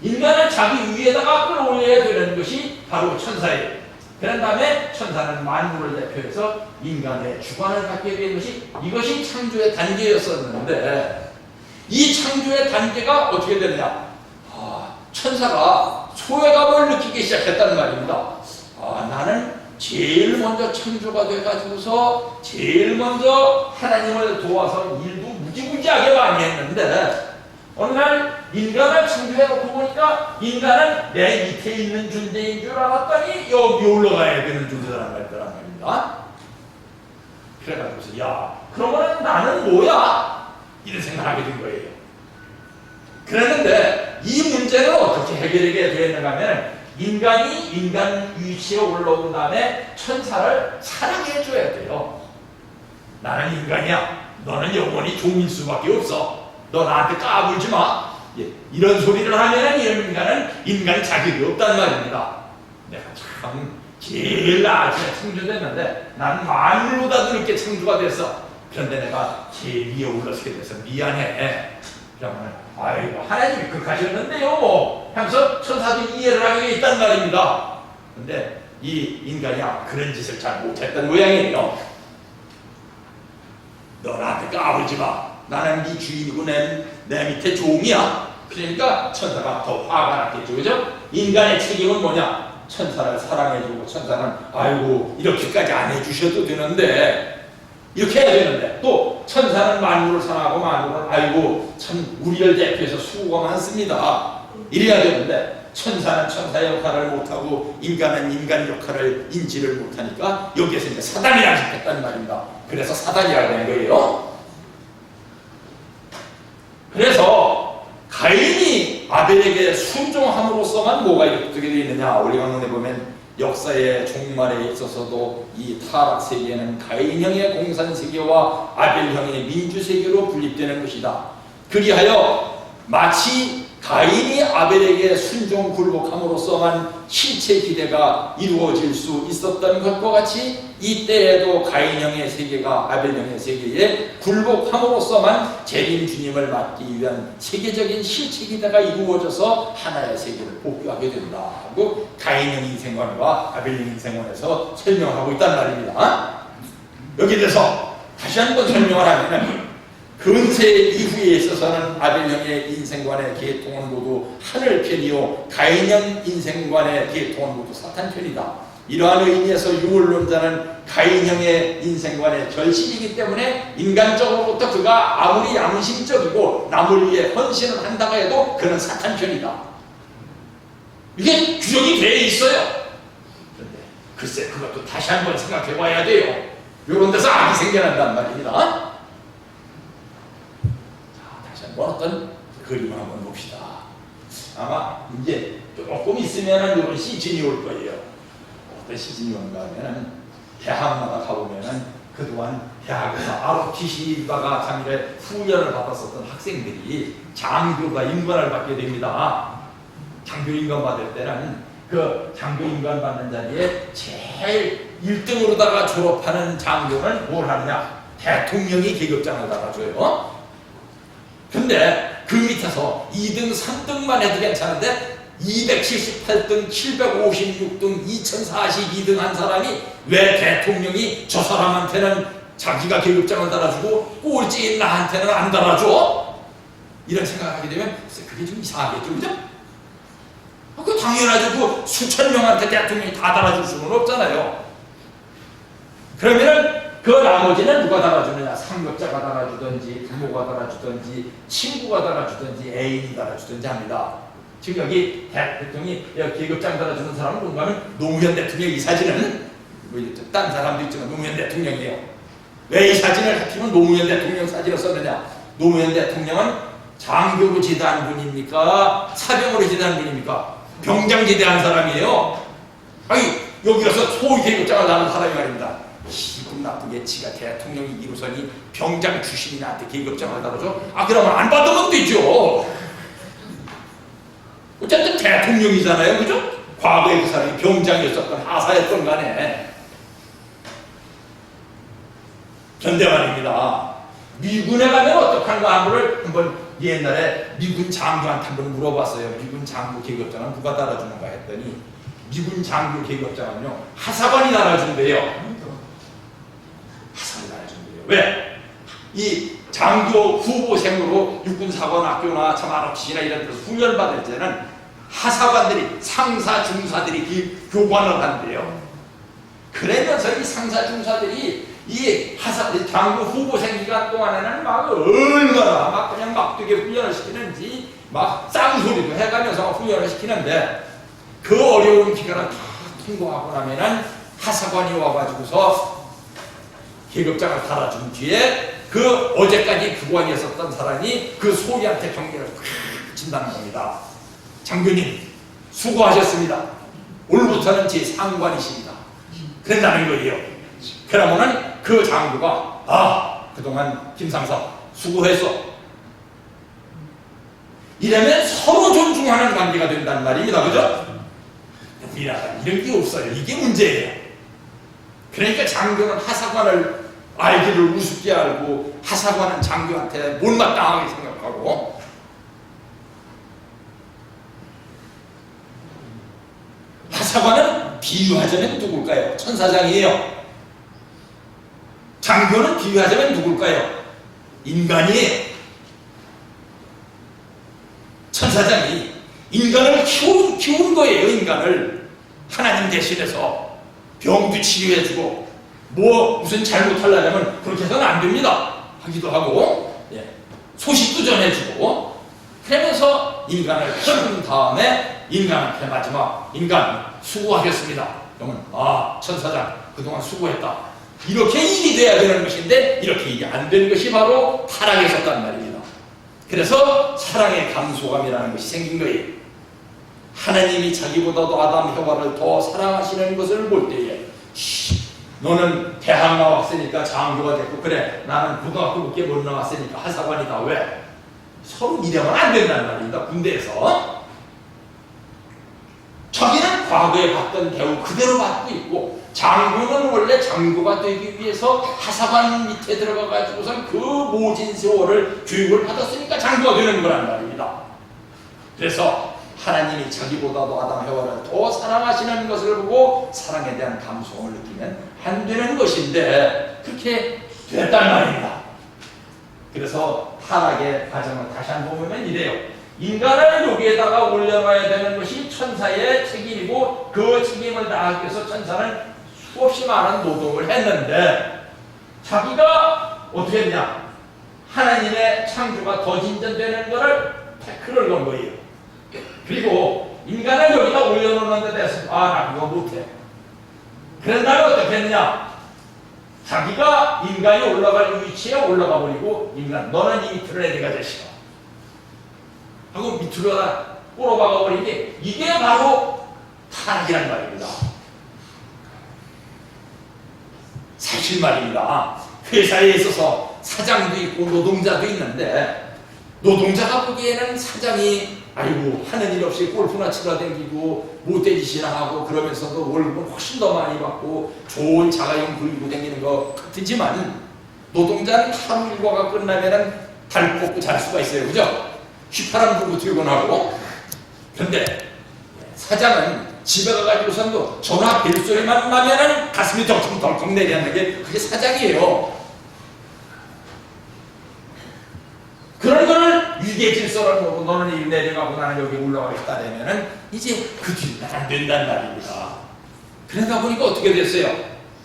인간을 자기 위에다가 끌어올려야 되는 것이 바로 천사예요. 그런 다음에 천사는 만물을 대표해서 인간의 주관을 갖게 된 것이 이것이 창조의 단계였었는데 이 창조의 단계가 어떻게 되느냐? 천사가 소외감을 느끼기 시작했다는 말입니다. 나는 제일 먼저 창조가 돼가지고서 제일 먼저 하나님을 도와서 일도 무지무지하게 많이 했는데 어느 날 인간을 창조해놓고 보니까 인간은 내 밑에 있는 존재인 줄 알았더니 여기 올라가야 되는 존재라는 말입니다. 그래가지고서 그러면 나는 뭐야? 이런 생각을 하게 된 거예요. 그랬는데 이 문제는 어떻게 해결하게 되었는가 하면 인간이 인간 위치에 올라온 다음에 천사를 사랑해줘야 돼요. 나는 인간이야. 너는 영원히 종일 수밖에 없어. 너 나한테 까불지 마. 이런 소리를 하면 이런 인간은 인간이 자격이 없단 말입니다. 내가 참 제일 아침에 창조됐는데 나는 만물보다도 늦게 창조가 됐어. 그런데 내가 제일 위에 올라서게 돼서 미안해. 그러면 아이고 하나님이 극하셨는데요 뭐 하면서 천사들이 이해를 하게 있단 말입니다. 근데 이 인간이 그런 짓을 잘 못했던 모양이에요. 너 나한테 까불지 마. 나는 네 주인이고 내 밑에 종이야. 그러니까 천사가 더 화가 났겠죠. 그죠? 인간의 책임은 뭐냐? 천사를 사랑해주고 천사는 아이고 이렇게까지 안 해주셔도 되는데 이렇게 해야 되는데 또 천사는 만물을 사랑하고 만물은 아이고 참 우리를 대표해서 수고가 많습니다. 이래야 되는데 천사는 천사 역할을 못하고 인간은 인간 역할을 인지를 못하니까 여기에서 이제 사단이 나타났다는 말입니다. 그래서 사단이라고 하는 거예요. 그래서 가인이 아벨에게 순종함으로써만 뭐가 이렇게 되어 있느냐? 우리 강론에 보면 역사의 종말에 있어서도 이 타락 세계는 가인형의 공산 세계와 아벨형의 민주 세계로 분립되는 것이다. 그리하여 마치 가인이 아벨에게 순종 굴복함으로써만 실체 기대가 이루어질 수 있었던 것과 같이 이때에도 가인형의 세계가 아벨형의 세계에 굴복함으로써만 재림 주님을 맞기 위한 세계적인 실체 기대가 이루어져서 하나의 세계를 복귀하게 된다고 가인형 인생관과 아벨형 인생관에서 설명하고 있단 말입니다. 여기에 대해서 다시 한번 설명을 하면 근세 이후에 있어서는 아벨형의 인생관의 계통은 모두 하늘 편이요 가인형 인생관의 계통은 모두 사탄 편이다. 이러한 의미에서 유월론자는 가인형의 인생관의 결실이기 때문에 인간적으로부터 그가 아무리 양심적이고 남을 위해 헌신을 한다고 해도 그는 사탄 편이다. 이게 규정이 되어 있어요. 그런데 글쎄 그것도 다시 한번 생각해 봐야 돼요. 이런 데서 악이 생겨난단 말입니다. 어떤 그림을 한번 봅시다. 아마 이제 조금 있으면 이런 시즌이 올 거예요. 어떤 시즌이 온가 하면 대학마다 가보면 그동안 대학에서 ROTC가 장일에 훈련을 받았었던 학생들이 장교가 인관을 받게 됩니다. 장교 인관 받을 때는 그 장교 인관 받는 자리에 제일 1등으로다가 졸업하는 장교는 뭘 하느냐? 대통령이 계급장을 달아줘요. 근데 그 밑에서 2등, 3등만 해도 괜찮은데 278등, 756등, 2042등 한 사람이 왜 대통령이 저 사람한테는 자기가 계급장을 달아주고 꼴찌인 나한테는 안 달아줘? 이런 생각을 하게 되면 그게 좀 이상하겠죠, 그죠? 그 당연하죠. 그 수천 명한테 대통령이 다 달아줄 수는 없잖아요. 그러면은 그 그 나머지는 누가 달아주느냐? 상급자가 달아주든지 부모가 달아주든지 친구가 달아주든지 애인이 달아주든지 합니다. 지금 여기 대통령이 계급장 달아주는 사람은 누가 하면 노무현 대통령. 이 사진은 딴 사람도 있지만 노무현 대통령이에요. 왜 이 사진을 하필이면 노무현 대통령 사진을 썼느냐? 노무현 대통령은 장교로 제대한 분입니까? 사병으로 제대한 분입니까? 병장 제대한 사람이에요. 아니 여기 가서 소위 계급장을 나는 사람이 말입니다. 기분 나쁘게 지가 대통령이기로서니 병장 출신이나한테 계급장을 달아줘? 아 그러면 안 받으면 되죠. 어쨌든 대통령이잖아요, 그죠? 과거에 그 사람이 병장이었었건 하사였던 간에. 그런데 말입니다. 미군에 가면 어떡한가 하는 한번 옛날에 미군 장교한테 한번 물어봤어요. 미군 장교 계급장은 누가 달아주는가 했더니 미군 장교 계급장은요 하사관이 달아준대요. 하사관이 달아준대요. 왜? 이 장교 후보생으로 육군사관학교나 참아럭시나 이런 데서 훈련을 받을 때는 하사관들이 상사 중사들이 교관을 한대요. 그러면서 이 상사 중사들이 이 장교 후보생 기간 동안에는 막 얼마나 막 그냥 막되게 훈련을 시키는지 막 쌍소리도 해가면서 막 훈련을 시키는데 그 어려운 기간을 다 통과하고 나면은 하사관이 와가지고서 계급장을 달아준 뒤에 그 어제까지 교관이었었던 사람이 그 소리한테 경계를 팍 친다는 겁니다. 장교님 수고하셨습니다. 오늘부터는 제 상관이십니다. 그런다는 거예요. 그러면은 그 장교가 그동안 김상사 수고했어. 이러면 서로 존중하는 관계가 된다는 말입니다. 그죠? 우리나라 이런 게 없어요. 이게 문제예요. 그러니까 장교는 하사관을 알기를 우습게 알고 하사관은 장교한테 못마땅하게 생각하고 하사관은 비유하자면 누굴까요? 천사장이에요. 장교는 비유하자면 누굴까요? 인간이에요. 천사장이 인간을 키운 거예요. 인간을 하나님 대신해서 병도 치료해주고 무슨 잘못하려면 그렇게 해서는 안 됩니다 하기도 하고 소식도 전해주고 그러면서 인간을 키운 다음에 인간한테 마지막 인간 수고하셨습니다. 그러면 천사장 그동안 수고했다. 이렇게 일이 돼야 되는 것인데 이렇게 일이 안 되는 것이 바로 타락에 섰단 말입니다. 그래서 사랑의 감소감이라는 것이 생긴 거예요. 하나님이 자기보다도 아담 해와를 더 사랑하시는 것을 볼 때에 너는 대학 나왔으니까 장교가 됐고 그래 나는 고등학교밖에 못 나왔으니까 하사관이다. 왜? 서로 이러면 안 된다는 말입니다. 군대에서 자기는 과거에 받던 대우 그대로 받고 있고 장교는 원래 장교가 되기 위해서 하사관 밑에 들어가 가지고선 그 모진 세월을 교육을 받았으니까 장교가 되는 거란 말입니다. 그래서 하나님이 자기보다도 아담 해와를 더 사랑하시는 것을 보고 사랑에 대한 감성을 느끼면 안 되는 것인데 그렇게 됐단 말입니다. 그래서 타락의 과정을 다시 한번 보면 이래요. 인간을 여기에다가 올려놔야 되는 것이 천사의 책임이고 그 책임을 다하기 위해서 천사는 수없이 많은 노동을 했는데 자기가 어떻게 했냐? 하나님의 창조가 더 진전되는 것을 태클을 넣은 거예요. 그리고 인간을 여기다 올려놓는 데 대해서 나 그거 못해. 그런 다음에 어떻게 했느냐? 자기가 인간이 올라갈 위치에 올라가 버리고 인간 너는 이 밑으로 내려가 되시오 하고 밑으로 꼬로박아 버리니 이게 바로 타락이란 말입니다. 사실 말입니다. 회사에 있어서 사장도 있고 노동자도 있는데 노동자가 보기에는 사장이 아이고 하는 일 없이 골프나 치러 다니고 못된 짓이나 하고 그러면서도 월급은 훨씬 더 많이 받고 좋은 자가용 굴리고 다니는 것 같지만 노동자는 하루 일과가 끝나면은 달 뽑고 잘 수가 있어요. 그죠? 휘파람 불고 퇴근하고. 그런데 사장은 집에 가가지고선도 전화 벨소리만 나면은 가슴이 덜컹덜컹 내리는 게 그게 사장이에요. 그런 거를 위계 질서를 보고 너는 이 내려가고 나는 여기 올라가겠다 되면은 이제 그 뒤는 안 된다는 말입니다. 그러다 보니까 어떻게 됐어요?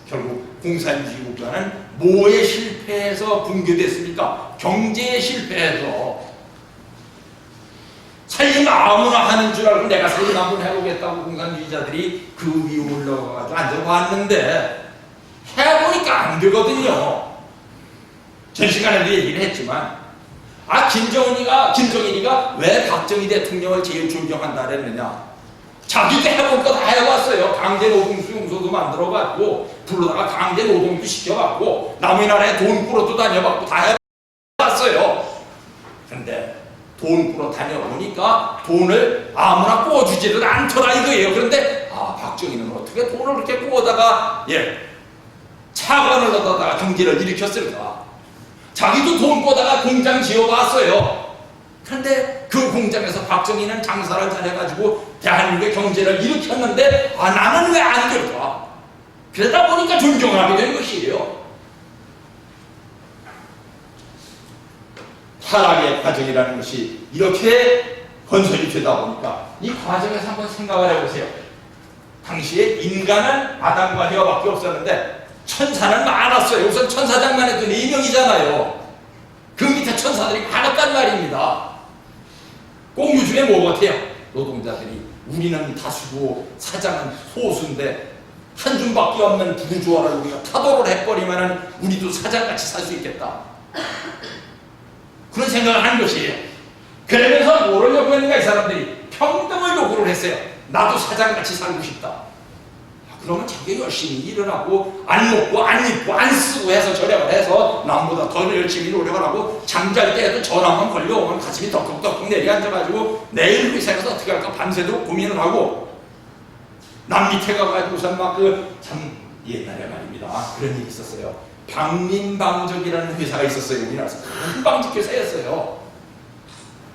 결국 공산주의 국가는 뭐에 실패해서 붕괴됐습니까? 경제에 실패해서. 살림 아무나 하는 줄 알고 내가 살림 한번 해보겠다고 공산주의자들이 그 위에 올라가가지고 앉아봤는데 해보니까 안 되거든요. 전 시간에도 얘기를 했지만, 김정일이가 왜 박정희 대통령을 제일 존경한다 그랬느냐? 자기도 해볼 거 다 해봤어요. 강제 노동수 용소도 만들어봤고, 불러다가 강제 노동도 시켜봤고, 남의 나라에 돈 꾸러도 다녀봤고, 다 해봤어요. 근데 돈 꾸러 다녀보니까 돈을 아무나 꾸어주지를 않더라 이거예요. 그런데 박정희는 어떻게 돈을 그렇게 꾸어다가 차관을 얻어다가 경제를 일으켰을까? 자기도 돈 꾸어다가 공장 지어봤어요. 그런데 그 공장에서 박정희는 장사를 잘해가지고 대한민국의 경제를 일으켰는데 나는 왜 안 될까? 그러다 보니까 존경하게 된 것이에요. 타락의 과정이라는 것이 이렇게 건설이 되다 보니까 이 과정에서 한번 생각을 해보세요. 당시에 인간은 아담과 헤어밖에 없었는데 천사는 많았어요. 우선 천사장만 해도 4명이잖아요. 그 밑에 천사들이 많았단 말입니다. 꼭 요즘에 뭐 같아요? 노동자들이 우리는 다수고 사장은 소수인데 한 줌밖에 없는 부르주아를 우리가 타도를 해버리면 우리도 사장같이 살 수 있겠다. 그런 생각을 하는 것이에요. 그러면서 뭐를 요구했는가? 이 사람들이 평등을 요구를 했어요. 나도 사장같이 살고 싶다. 그러면 자기가 열심히 일을 하고 안 먹고 안 입고 안 쓰고 해서 절약을 해서 남보다 더 열심히 노력을 하고 잠잘 때에도 전화만 걸려오면 가슴이 덕덕덕 내려앉아가지고 내일 회사에서 어떻게 할까 밤새도록 고민을 하고 남 밑에 가가지고선 막 참 옛날에 말입니다. 그런 일이 있었어요. 방림방적이라는 회사가 있었어요. 우리나라에서 큰 방적 회사였어요.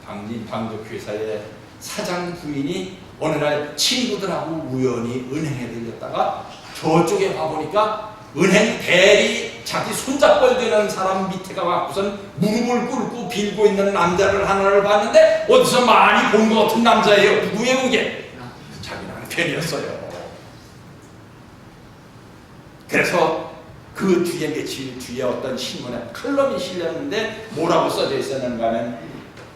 방림방적 회사의 사장 부인이 어느 날 친구들하고 우연히 은행에 들렸다가 저쪽에 봐보니까 은행 대리 자기 손잡고 되는 사람 밑에 가고선 무릎을 꿇고 빌고 있는 남자를 하나를 봤는데 어디서 많이 본 것 같은 남자예요. 누구예요 그게? 자기 남편이었어요. 그래서 그 뒤에 며칠 뒤에 어떤 신문에 칼럼이 실렸는데 뭐라고 써져 있었는가 하면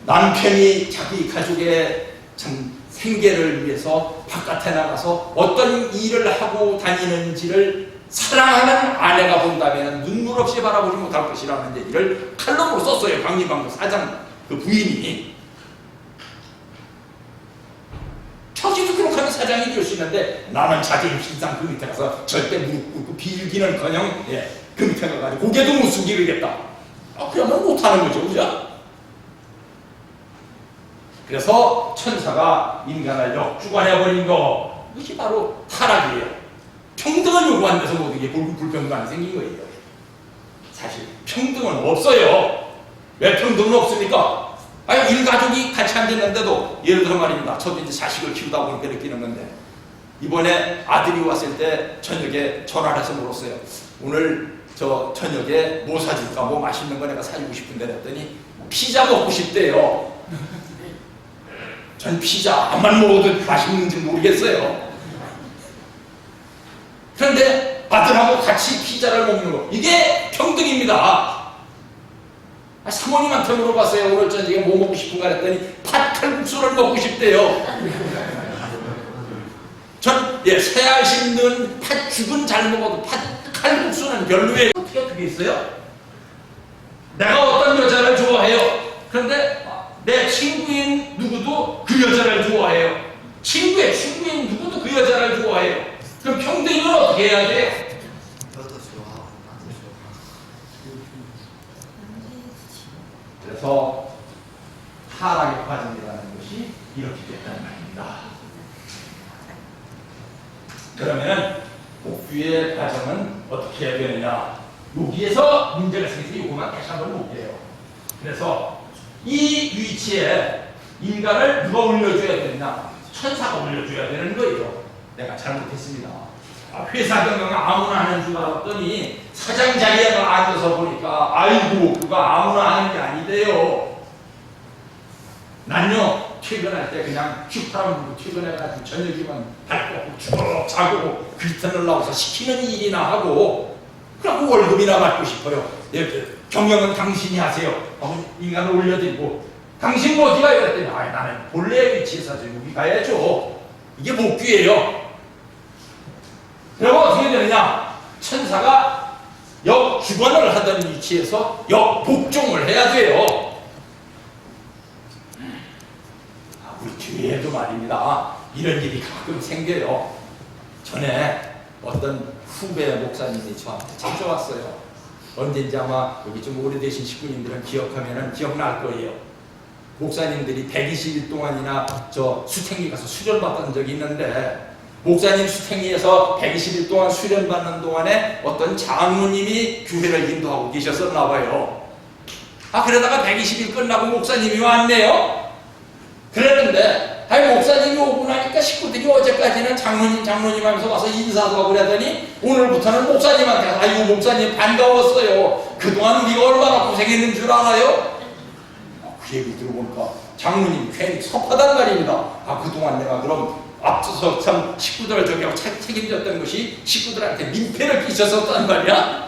남편이 자기 가족의 참 생계를 위해서 바깥에 나가서 어떤 일을 하고 다니는지를 사랑하는 아내가 본다면 눈물 없이 바라보지 못할 것이라는 얘기를 칼럼으로 썼어요. 방림방도 사장 그 부인이. 자기도 그렇게 하면 사장이 될 수 있는데 나는 자존심상 그 밑에 가서 절대 무릎 꿇고 빌기는커녕 그 밑에 가가지고 고개도 못 숙이겠다. 그러면 못하는 거죠. 그죠? 그래서 천사가 인간을 역주관해버린 거, 이것이 바로 타락이에요. 평등을 요구한 데서 모든 게 불평등이 생긴 거예요. 사실 평등은 없어요. 왜 평등은 없습니까? 일가족이 같이 앉았는데도 예를 들어 말입니다. 저도 이제 자식을 키우다 보니까 느끼는 건데 이번에 아들이 왔을 때 저녁에 전화를 해서 물었어요. 오늘 저 저녁에 뭐 사줄까? 뭐 맛있는 거 내가 사주고 싶은데 그랬더니 피자 먹고 싶대요. 전 피자 안만 먹어도 맛있는지 모르겠어요. 그런데 아들하고 같이 피자를 먹는 거, 이게 평등입니다. 사모님한테 물어봤어요. 오늘 저녁에 뭐 먹고 싶은가 했더니 팥칼국수를 먹고 싶대요. 전 새알 씹는 팥죽은 잘 먹어도 팥칼국수는 별로예요. 어떻게 그게 있어요? 내가 어떤 여자를 좋아해요. 그런데 내 친구인 누구도 그 여자를 좋아해요. 친구의 친구인 누구도 그 여자를 좋아해요. 그럼 평등을 어떻게 해야 돼요? 그래서 타락의 과정이라는 것이 이렇게 됐다는 말입니다. 그러면 복귀의 과정은 어떻게 해야 되느냐? 여기에서 문제가 생겨서 이것만 다시 한번 볼게요. 그래서 이 위치에 인간을 누가 올려줘야 되느냐? 천사가 올려줘야 되는 거예요. 내가 잘못했습니다. 회사 경영을 아무나 하는 줄 알았더니 사장 자리에 앉아서 보니까 아이고 그거 아무나 하는 게 아니대요. 난요 퇴근할 때 그냥 휘파람 불고 퇴근해가지고 저녁이면 발 뻗고 쭉 자고 글턴을 나와서 시키는 일이나 하고 그리고 월급이나 받고 싶어요. 경영은 당신이 하세요 하고 인간을 올려드리고, 당신 뭐 어디 가요? 그랬더니 나는 본래의 위치에서 여기 가야죠. 이게 목귀예요. 그리고 어떻게 되느냐, 천사가 역주관을 하던 위치에서 역복종을 해야 돼요. 우리 교회에도 말입니다, 이런 일이 가끔 생겨요. 전에 어떤 후배 목사님이 저한테 찾아왔어요. 언젠지 아마 여기 좀 오래되신 식구님들은 기억날 거예요. 목사님들이 120일 동안이나 저 수탱이 가서 수련받던 적이 있는데, 목사님 수탱이에서 120일 동안 수련받는 동안에 어떤 장로님이 교회를 인도하고 계셨었나 봐요. 그러다가 120일 끝나고 목사님이 왔네요. 그랬는데 목사님이 오고 나니까 식구들이 어제까지는 장로님 하면서 와서 인사도 하고 그러더니 오늘부터는 목사님한테 가서 목사님 반가웠어요. 그동안 우리가 얼마나 고생했는 줄 알아요? 그 얘기 들어보니까 장로님이 괜히 섭하단 말입니다. 그동안 내가 그럼 앞서서 참 식구들을 저기하고 책임졌던 것이 식구들한테 민폐를 끼쳤었단 말이야?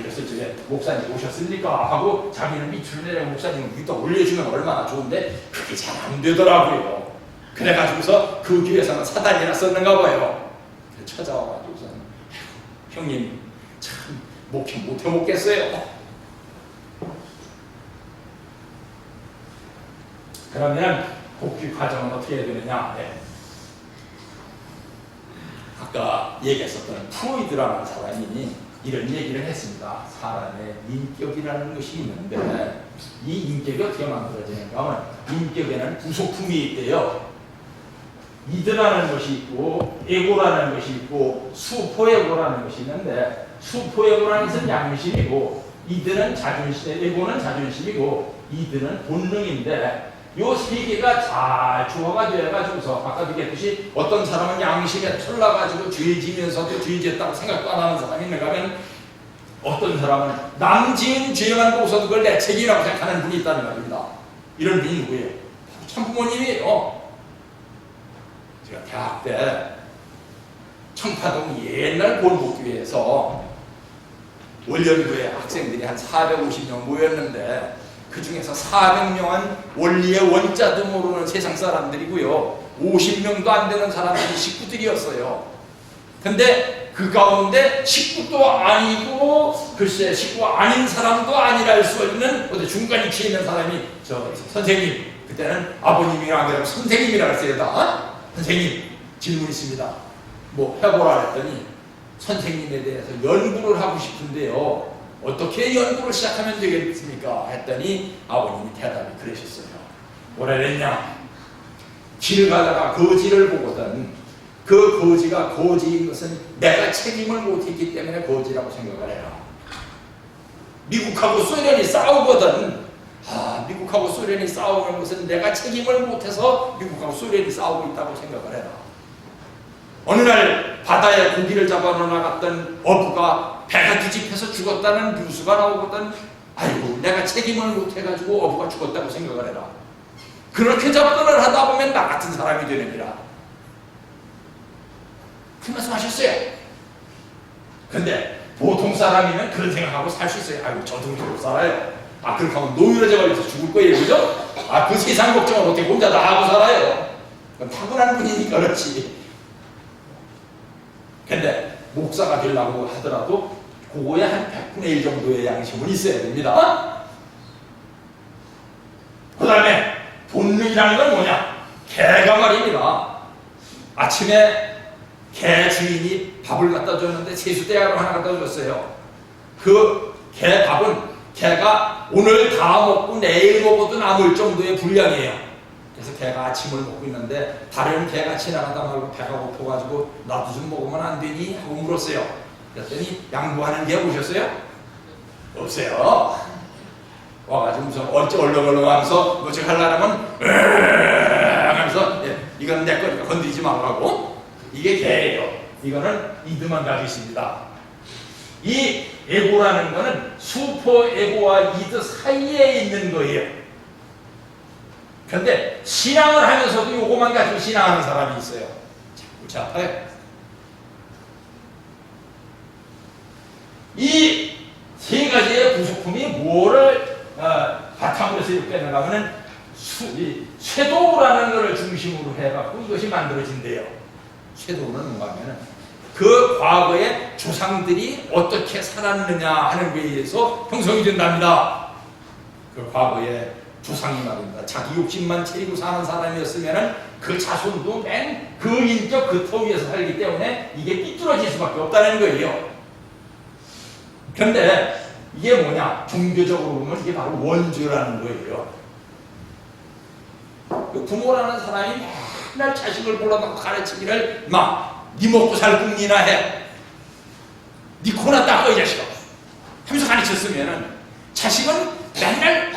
이래서 저게 목사님 오셨습니까? 하고 자기는 밑으로 내려 목사님 위에다 올려주면 얼마나 좋은데 그게 잘 안 되더라고요. 그래가지고서 그 교회에서는 사단이나 썼는가 봐요. 찾아와가지고서는 형님 참 목회 못해 먹겠어요. 그러면 복귀 과정은 어떻게 해야 되느냐? 아까 얘기했었던 프로이드라는 사람이 이런 얘기를 했습니다. 사람의 인격이라는 것이 있는데 이 인격이 어떻게 만들어지는가 하면 인격에는 부속품이 있대요. 이드라는 것이 있고 에고라는 것이 있고 수포에고라는 것이 있는데, 수포에고라는 것은 양심이고 이드는 자존심, 에고는 자존심이고 이드는 본능인데, 요 세 개가 잘 조화가 되어가지고서 아까 얘기했듯이 어떤 사람은 양심에 털나가지고 죄 지면서도 죄 지었다고 생각도 안 하는 사람이 있는가 하면, 어떤 사람은 남 지은 죄만 보고서 그걸 내 책임이라고 생각하는 분이 있다는 말입니다. 이런 분이 누구예요? 참부모님이에요. 제가 대학 때 청파동 옛날 본국교회에서 월연구에 학생들이 한 450명 모였는데, 그 중에서 400명은 원리의 원자도 모르는 세상 사람들이고요, 50명도 안 되는 사람들이 식구들이었어요. 근데 그 가운데 식구도 아니고 글쎄 식구 아닌 사람도 아니라 할 수 있는 어디 중간 위치에 있는 사람이 선생님, 그때는 아버님이랑 아니라 선생님이라 했어요. 다 선생님 질문 있습니다. 뭐 해보라 했더니 선생님에 대해서 연구를 하고 싶은데요, 어떻게 연구를 시작하면 되겠습니까? 했더니 아버님이 대답이 그러셨어요. 뭐라 그랬냐? 길을 가다가 거지를 보거든 그 거지가 거지인 것은 내가 책임을 못했기 때문에 거지라고 생각을 해라. 미국하고 소련이 싸우거든. 미국하고 소련이 싸우는 것은 내가 책임을 못해서 미국하고 소련이 싸우고 있다고 생각을 해라. 어느 날 바다에 고기를 잡아 나갔던 어부가 배가 뒤집혀서 죽었다는 뉴스가 나오거든. 아이고, 내가 책임을 못해가지고 어부가 죽었다고 생각을 해라. 그렇게 접근을 하다 보면 나 같은 사람이 되느니라. 그 말씀하셨어요. 근데 보통 사람이면 그런 생각하고 살 수 있어요. 아이고, 저도 못 살아요. 그렇게 하면 노이로제 걸려서 죽을 거예요. 그죠? 그 세상 걱정을 어떻게 혼자 다 하고 살아요. 타고난 분이니까 그렇지. 근데 목사가 되려고 하더라도 그거에 한 100분의 1 정도의 양심은 있어야 됩니다. 그 다음에 본능이라는 건 뭐냐? 개가 말입니다. 아침에 개 주인이 밥을 갖다 줬는데 세수대야로 하나 갖다 줬어요. 그 개 밥은 개가 오늘 다 먹고 내일 먹어도 남을 정도의 분량이에요. 그래서 개가 아침을 먹고 있는데 다른 개가 지나가다 말고 배가 고파가지고 나도 좀 먹으면 안 되니? 하고 물었어요. 그랬더니 양보하는 개 오셨어요? 없어요. 와가지고 무슨 얼렁얼렁 하면서 뭐 저기 하려면 하면서 이건 내 거니까 건드리지 말라고. 이게 개예요. 이거는 이드만 가지고 있습니다. 이 에고라는 거는 슈퍼 에고와 이드 사이에 있는 거예요. 근데 신앙을 하면서도 요거만 가지고 신앙하는 사람이 있어요. 자꾸 이 세 가지의 부속품이 뭐를 바탕으로 해서 이렇게 나가면은 쇄도라는 것을 중심으로 해갖고 이것이 만들어진대요. 쇄도는 뭔가 하면은 그 과거의 조상들이 어떻게 살았느냐 하는 거에 의해서 형성이 된답니다. 그 과거의 조상이 말입니다. 자기 욕심만 채리고 사는 사람이었으면은 그 자손도 맨 그 인적 그 터 위에서 살기 때문에 이게 삐뚤어질 수밖에 없다는 거예요. 그런데 이게 뭐냐? 종교적으로 보면 이게 바로 원죄라는 거예요. 그 부모라는 사람이 맨날 자식을 불러놓고 가르치기를 네 먹고 살 꿈이나 해. 네 코나 닦아 이 자식아 하면서 가르쳤으면은 자식은 맨날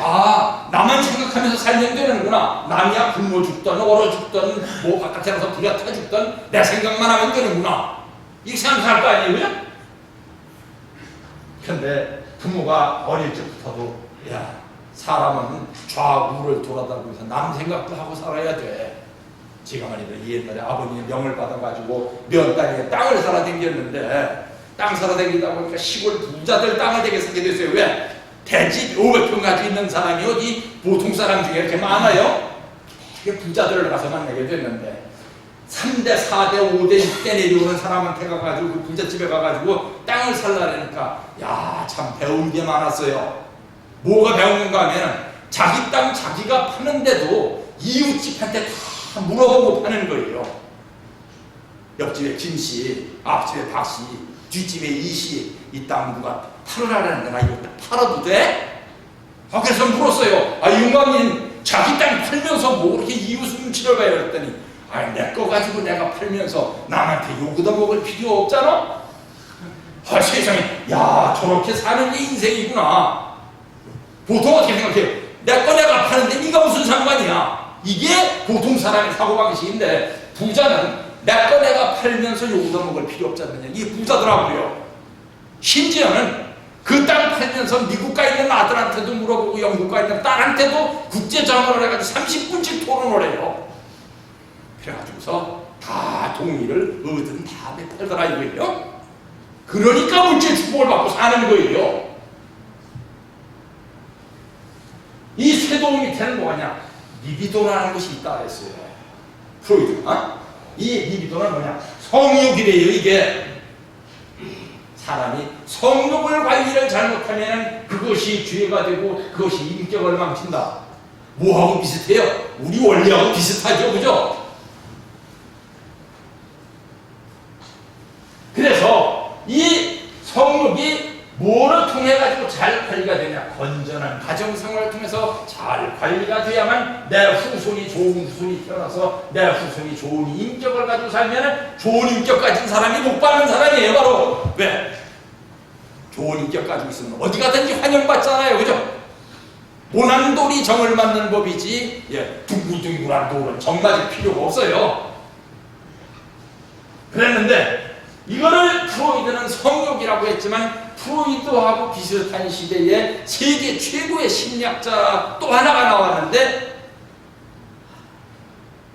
나만 생각하면서 살면 되는구나. 남이야 굶어 죽던 얼어 죽던 뭐 바깥에 나서 불이 타 죽던 내 생각만 하면 되는구나. 이렇게 생각할 거 아니에요, 그죠? 근데 부모가 어릴 적부터도 사람은 좌우를 돌아다니면서 남 생각도 하고 살아야 돼. 제가 말이죠, 옛날에 아버님의 명을 받아가지고 면단위에 땅을 살아 댕겼는데 땅 살아 댕기다 보니까 시골 부자들 땅을 되게 사게 됐어요. 왜? 대지 500평 가지고 있는 사람이 어디 보통 사람 중에 이렇게 많아요? 되게 부자들을 가서 만나게 됐는데 3대, 4대, 5대, 6대 내려오는 사람한테 가가지고 그 부잣집에 가가지고 땅을 살라니까 참 배운 게 많았어요. 뭐가 배우는가 하면 자기 땅 자기가 파는데도 이웃집한테 다 물어보고 파는 거예요. 옆집에 김씨, 앞집에 박씨, 뒷집에 이씨, 이 땅 누가 팔으라는데 나 이거 팔아도 돼? 그래서 물었어요. 용감님 자기 땅 팔면서 뭐 그렇게 이웃 눈치를 봐요? 그랬더니 내 거 가지고 내가 팔면서 남한테 욕 얻어먹을 필요 없잖아? 세상에 저렇게 사는 게 인생이구나. 보통 어떻게 생각해요? 내 거 내가 파는데 네가 무슨 상관이야? 이게 보통 사람의 사고방식인데 부자는 내 거 내가 팔면서 욕 얻어먹을 필요 없지 않느냐. 이게 부자더라고요. 심지어는 그 땅 팔면서 미국 가 있는 아들한테도 물어보고 영국 가 있는 딸한테도 국제전화를 해가지고 30분씩 토론을 해요. 그래가지고서 다 동의를 얻은 다음에 팔더라 이거예요. 그러니까 물질 축복을 받고 사는 거예요. 이 쇄도 밑에는 뭐냐? 리비도라는 것이 있다 했어요. 프로이드가. 이 리비도는 뭐냐? 성욕이래요. 이게 사람이 성욕을 관리를 잘못하면 그것이 죄가 되고 그것이 인격을 망친다. 뭐하고 비슷해요? 우리 원리하고 비슷하죠, 그죠? 그래서 이 성욕이 뭐를 통해 가지고 잘 관리가 되냐? 건전한 가정생활을 통해서 잘 관리가 돼야만 내 후손이 좋은 후손이 태어나서 내 후손이 좋은 인격을 가지고 살면은 좋은 인격 가진 사람이 복 받는 사람이에요. 바로 왜? 좋은 인격 가지고 있으면 어디 가든지 환영받잖아요, 그죠? 모난 돌이 정을 맞는 법이지 둥글둥글한 돌은 정 맞을 필요가 없어요. 그랬는데 이거를 프로이드는 성욕이라고 했지만 프로이드하고 비슷한 시대에 세계 최고의 심리학자 또 하나가 나왔는데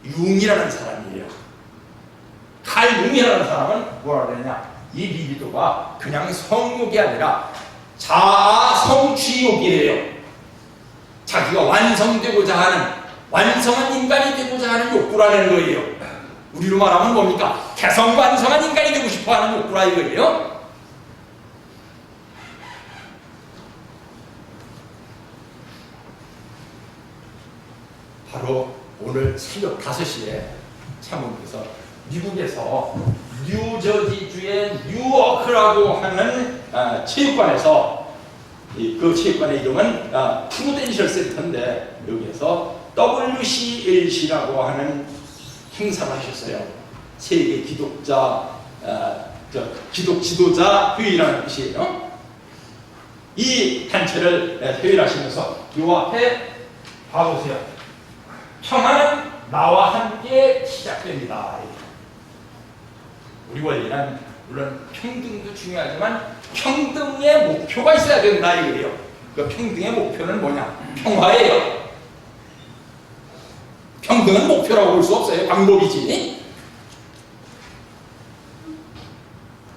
융이라는 사람이에요. 칼 융이라는 사람은 뭐라 그러냐? 이 리비도가 그냥 성욕이 아니라 자아 성취욕이에요. 자기가 완성되고자 하는, 완성한 인간이 되고자 하는 욕구라는 거예요. 우리로 말하면 뭡니까? 개성완성한 인간이 되고 싶어하는 욕구라 이거예요. 바로 오늘 새벽 5시에 참모님께서 미국에서 뉴저지주의 뉴워크라고 하는 체육관에서 그 체육관의 이름은 프루덴셜 센터인데 여기에서 WCLC라고 하는 행사를 하셨어요. 세계 기독자 기독 지도자 회의라는 뜻이에요. 이 단체를 회의를 하시면서 이 앞에 봐보세요. 평화는 나와 함께 시작됩니다. 우리 원리는 물론 평등도 중요하지만 평등의 목표가 있어야 된다 이거예요. 그 평등의 목표는 뭐냐? 평화예요. 평등은 목표라고 볼 수 없어요. 방법이지.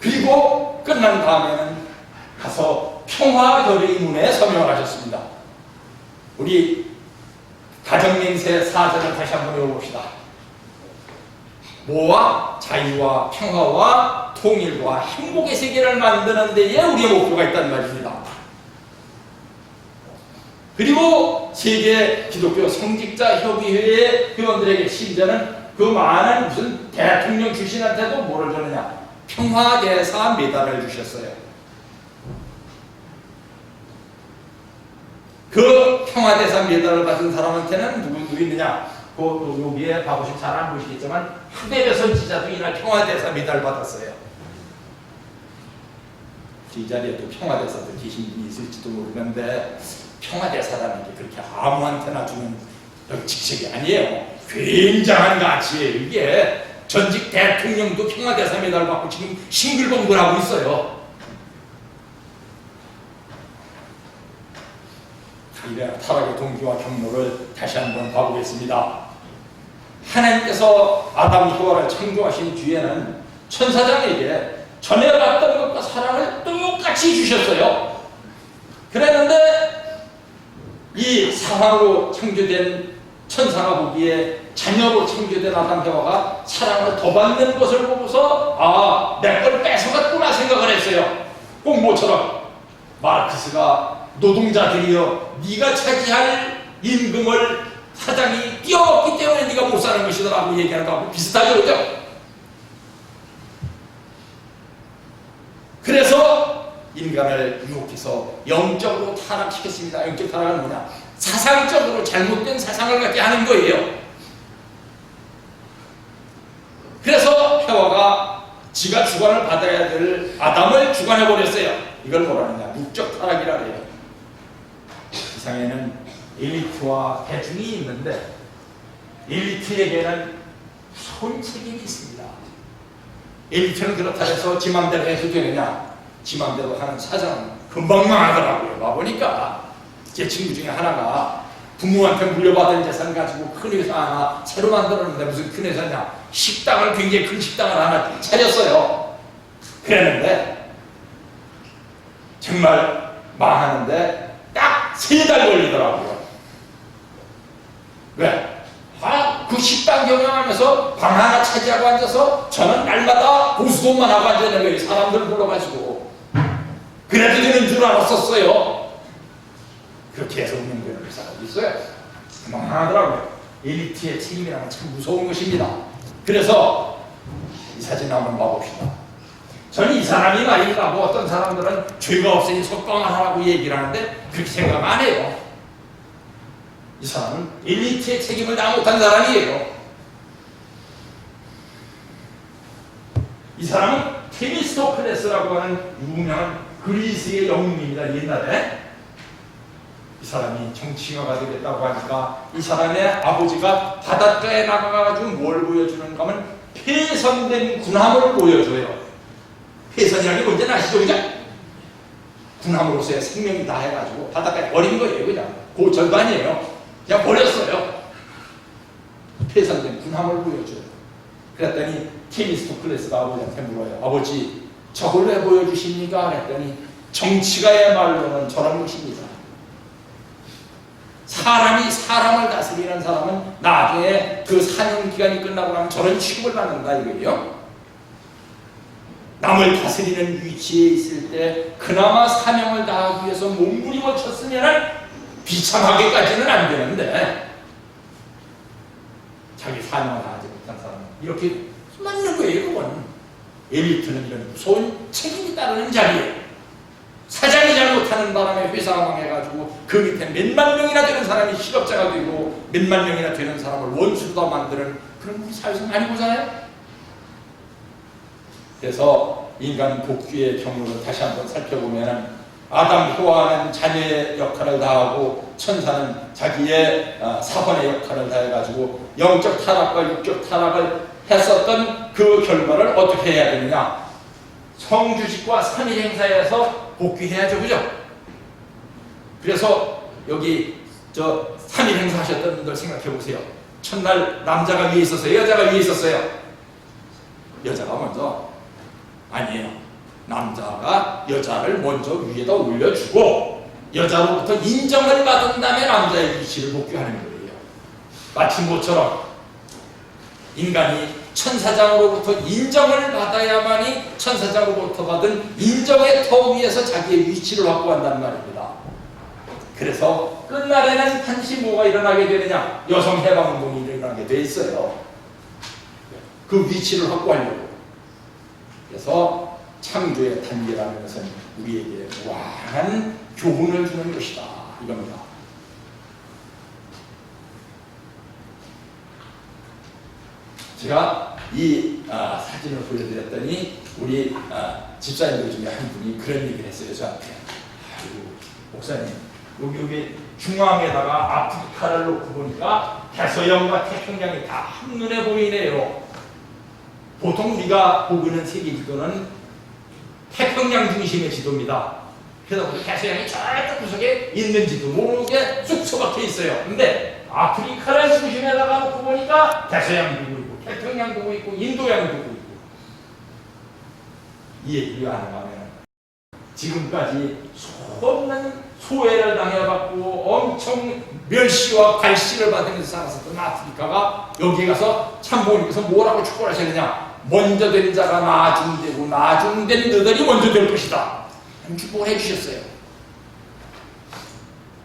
그리고 끝난 다음에는 평화결의 문에 서명을 하셨습니다. 우리 가정맹세 4절을 다시 한번 읽어봅시다. 뭐와? 자유와 평화와 통일과 행복의 세계를 만드는 데에 우리의 목표가 있다는 말입니다. 그리고 세계 기독교 성직자 협의회의 회원들에게 심지어는 그 많은 무슨 대통령 출신한테도 뭐를 줬느냐? 평화대사 메달을 주셨어요. 그 평화대사 메달을 받은 사람한테는 누구 있느냐? 여기에 봐보시면 잘 안 보시겠지만 하대배 선지자도 이날 평화대사 메달 받았어요. 이 자리에 또 평화대사도 계신 분이 있을지도 모르는데 평화대사라는 게 그렇게 아무한테나 주는 직책이 아니에요. 굉장한 가치예요. 이게 전직 대통령도 평화대사 메달 받고 지금 싱글벙글하고 있어요. 이래 타락의 동기와 경로를 다시 한번 봐보겠습니다. 하나님께서 아담 하와를 창조하신 뒤에는 천사장에게 전에 봤던 것과 사랑을 똑같이 주셨어요. 그랬는데 이 사랑으로 창조된 천사가 보기에 자녀로 창조된 아담 하와가 사랑을 더 받는 것을 보고서 아, 내 걸 뺏어갔구나 생각을 했어요. 꼭 모처럼 마르크스가 노동자들이여 네가 차지할 임금을 사장이 띄어먹기 때문에 네가 못 사는 것이더라고 얘기하는 거하고 비슷하죠, 그죠? 그래서 인간을 유혹해서 영적으로 타락시켰습니다. 영적 타락은 뭐냐? 사상적으로 잘못된 사상을 갖게 하는 거예요. 세상에서 해와가 지가 주관을 받아야 될 아담을 주관해버렸어요. 이걸 뭐라 하느냐? 육적 타락이라 그래요. 세상에는 엘리트와 대중이 있는데 엘리트에게는 무서운 책임이 있습니다. 엘리트는 그렇다 해서 지 맘대로 해도 되느냐? 지 맘대로 하는 사장은 금방 망하더라고요. 와보니까 제 친구 중에 하나가 부모한테 물려받은 재산 가지고 큰 회사 하나 새로 만들었는데 무슨 큰 회사냐? 식당을 굉장히 큰 식당을 하나 차렸어요. 그랬는데 정말 망하는데 딱 3달 걸리더라고요. 왜? 그 식당 경영하면서 방 하나 차지하고 앉아서 저는 날마다 보수도만 하고 앉아있는 거예요. 사람들 불러가지고. 그래도 되는 줄 알았었어요. 그렇게 해서 운영되는 회사가 있어요. 망하더라고요. 엘리트의 책임이라는 참 무서운 것입니다. 그래서 이 사진 한번 봐봅시다. 저는 이 사람이 말입니다. 뭐 어떤 사람들은 죄가 없으니 석방을 하라고 얘기를 하는데 그렇게 생각 안 해요. 이 사람은 엘리트의 책임을 다 못한 사람이에요. 이 사람은 테미스토클레스라고 하는 유명한 그리스의 영웅입니다. 옛날에 이 사람이 정치가가 되겠다고 하니까 이 사람의 아버지가 바닷가에 나가가지고 뭘 보여주는가 하면 폐선된 군함을 보여줘요. 폐선이라는 게 뭔지 아시죠? 그죠? 군함으로서의 생명이 다 해가지고 바닷가에 버린 거예요. 그냥 그 절반이에요. 그냥 버렸어요. 폐선된 군함을 보여줘요. 그랬더니 테미스토클레스가 아버지한테 물어요. 아버지 저걸 왜 보여주십니까? 그랬더니 정치가야말로는 저런 것입니다. 사람이 사람을 다스리는 사람은 나중에 그 사용 기간이 끝나고 나면 저런 취급을 받는다 이거예요. 남을 다스리는 위치에 있을 때 그나마 사명을 다하기 위해서 몸부림을 쳤으면 비참하게까지는 안 되는데 자기 사명을 다하지 못한 사람은 이렇게 맞는 거예요. 그건 엘리트는 이런 무서운 책임이 따르는 자리예요. 사장이 잘못하는 바람에 회사가 망해가지고 그 밑에 몇만 명이나 되는 사람이 실업자가 되고 몇만 명이나 되는 사람을 원수로 만드는 그런 우리 사회에서 많이 보잖아요. 그래서 인간 복귀의 경로를 다시 한번 살펴보면 아담 하와는 자녀의 역할을 다하고 천사는 자기의 사원의 역할을 다해가지고 영적 타락과 육적 타락을 했었던 그 결과를 어떻게 해야 되느냐? 성주직과 3일 행사에서 복귀해야죠. 그죠? 그래서 여기 3일 행사 하셨던 분들 생각해 보세요. 첫날 남자가 위에 있었어요? 여자가 위에 있었어요? 여자가 먼저? 아니에요. 남자가 여자를 먼저 위에다 올려주고 여자로부터 인정을 받은 다음에 남자의 위치를 복귀하는 거예요. 마치 모처럼 인간이 천사장으로부터 인정을 받아야만이 천사장으로부터 받은 인정의 터 위에서 자기의 위치를 확보한다는 말입니다. 그래서 끝날에는 반드시 뭐가 일어나게 되느냐? 여성 해방운동이 일어나게 돼 있어요. 그 위치를 확보하려고. 그래서 창조의 단계라는 것은 우리에게 무한한 교훈을 주는 것이다 이겁니다. 제가 이 사진을 보여드렸더니 우리 집사님들 중에 한 분이 그런 얘기를 했어요 저한테. 아이고 목사님 여기 중앙에다가 아프리카를 놓고 보니까 대서양과 태평양이 다 한눈에 보이네요. 보통 우리가 보고 있는 세계 지도는 태평양 중심의 지도입니다. 그러다 보니 대서양이 저쪽 구석에 있는지도 모르게 쑥 처박혀 있어요. 근데 아프리카를 중심에다가 놓고 보니까 대서양도 보이고 태평양도 보이고 인도양도 보이고. 이 얘기를 하는 지금까지 수없는 소외를 당해봤고 엄청 멸시와 갈시를 받으면서 살았었던 아프리카가 여기 가서 참모님께서 뭐라고 축복을 하셨느냐? 먼저 된 자가 나중되고 나중된 너들이 먼저 될 것이다. 축복을 해주셨어요.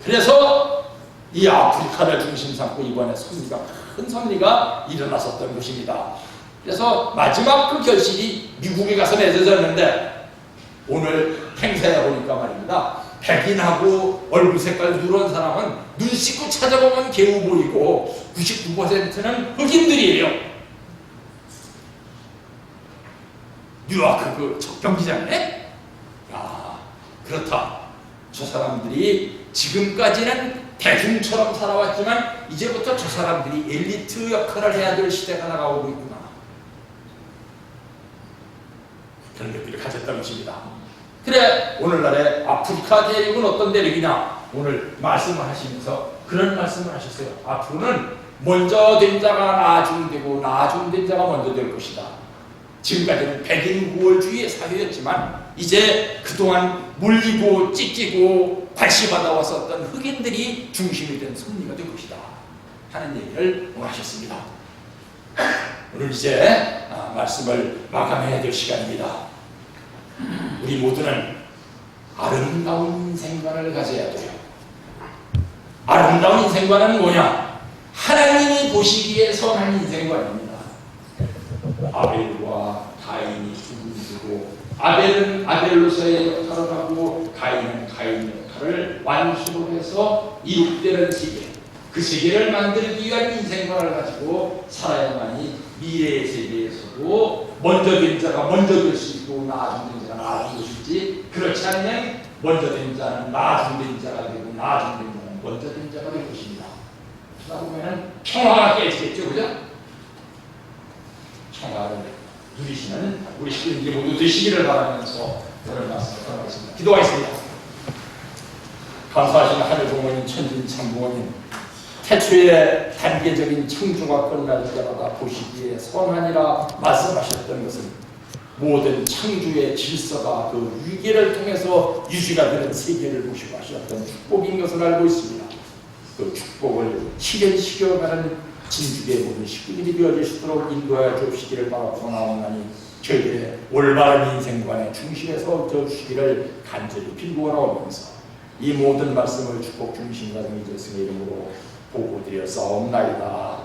그래서 이 아프리카를 중심 삼고 이번에 큰 섭리가 일어났었던 것입니다. 그래서 마지막 그 결실이 미국에 가서 맺어졌는데 오늘 행사에 보니까 말입니다. 백인하고 얼굴 색깔 누런 사람은 눈 씻고 찾아보면 개우 보이고 99%는 흑인들이에요. 뉴아크 그 경기장에? 야, 그렇다. 저 사람들이 지금까지는 대중처럼 살아왔지만 이제부터 저 사람들이 엘리트 역할을 해야 될 시대가 나가고 있구나. 그런 것들을 가졌던 것입니다. 그래 오늘날의 아프리카 대륙은 어떤 대륙이냐? 오늘 말씀을 하시면서 그런 말씀을 하셨어요. 앞으로는 먼저 된 자가 나중되고 나중된 자가 먼저 될 것이다. 지금까지는 백인 구월주의의 사회였지만 이제 그동안 물리고 찢기고 관시받아 왔었던 흑인들이 중심이 된 섭리가 될 것이다 하는 얘기를 오늘 하셨습니다. 오늘 이제 말씀을 마감해야 될 시간입니다. 우리 모두는 아름다운 인생관을 가져야 돼요. 아름다운 인생관은 뭐냐? 하나님이 보시기에 선한 인생관입니다. 아벨과 가인이 죽음지고 아벨은 아벨로서의 역할을 하고 가인은 가인의 역할을 완수로 해서 이룩되는 세계, 그 세계를 만들기 위한 인생관을 가지고 살아야만이 미래의 세계에서도 먼저 된 자가 먼저 될 수 있고 나중된 자가 나중될 수 있지. 그렇지 않으면 먼저 된 자는 나중된 자가 되고 나중된 자는 먼저 된 자가 될 것입니다. 그러다 보면 평화가 깨지겠죠, 그죠? 평화를 누리시는 우리 시민들이 모두 되시기를 바라면서 오늘 말씀을 전하겠습니다. 기도하겠습니다. 감사하신 하늘 부모님, 천진 참부모님, 태초에 단계적인 창조가 끝날 때마다 보시기에 선하니라 말씀하셨던 것은 모든 창조의 질서가 그 위기를 통해서 유지가 되는 세계를 보시고 하셨던 축복인 것을 알고 있습니다. 그 축복을 실현시켜가는 진주의 모든 식구들이 되어질 수 있도록 인도하여 주시기를 바라고 나옵나니 저희들의 올바른 인생관의 중심에 서 주시기를 간절히 빌고나오면서 이 모든 말씀을 축복 중심과 이제스의 이름으로 보고드려 싸움나이다.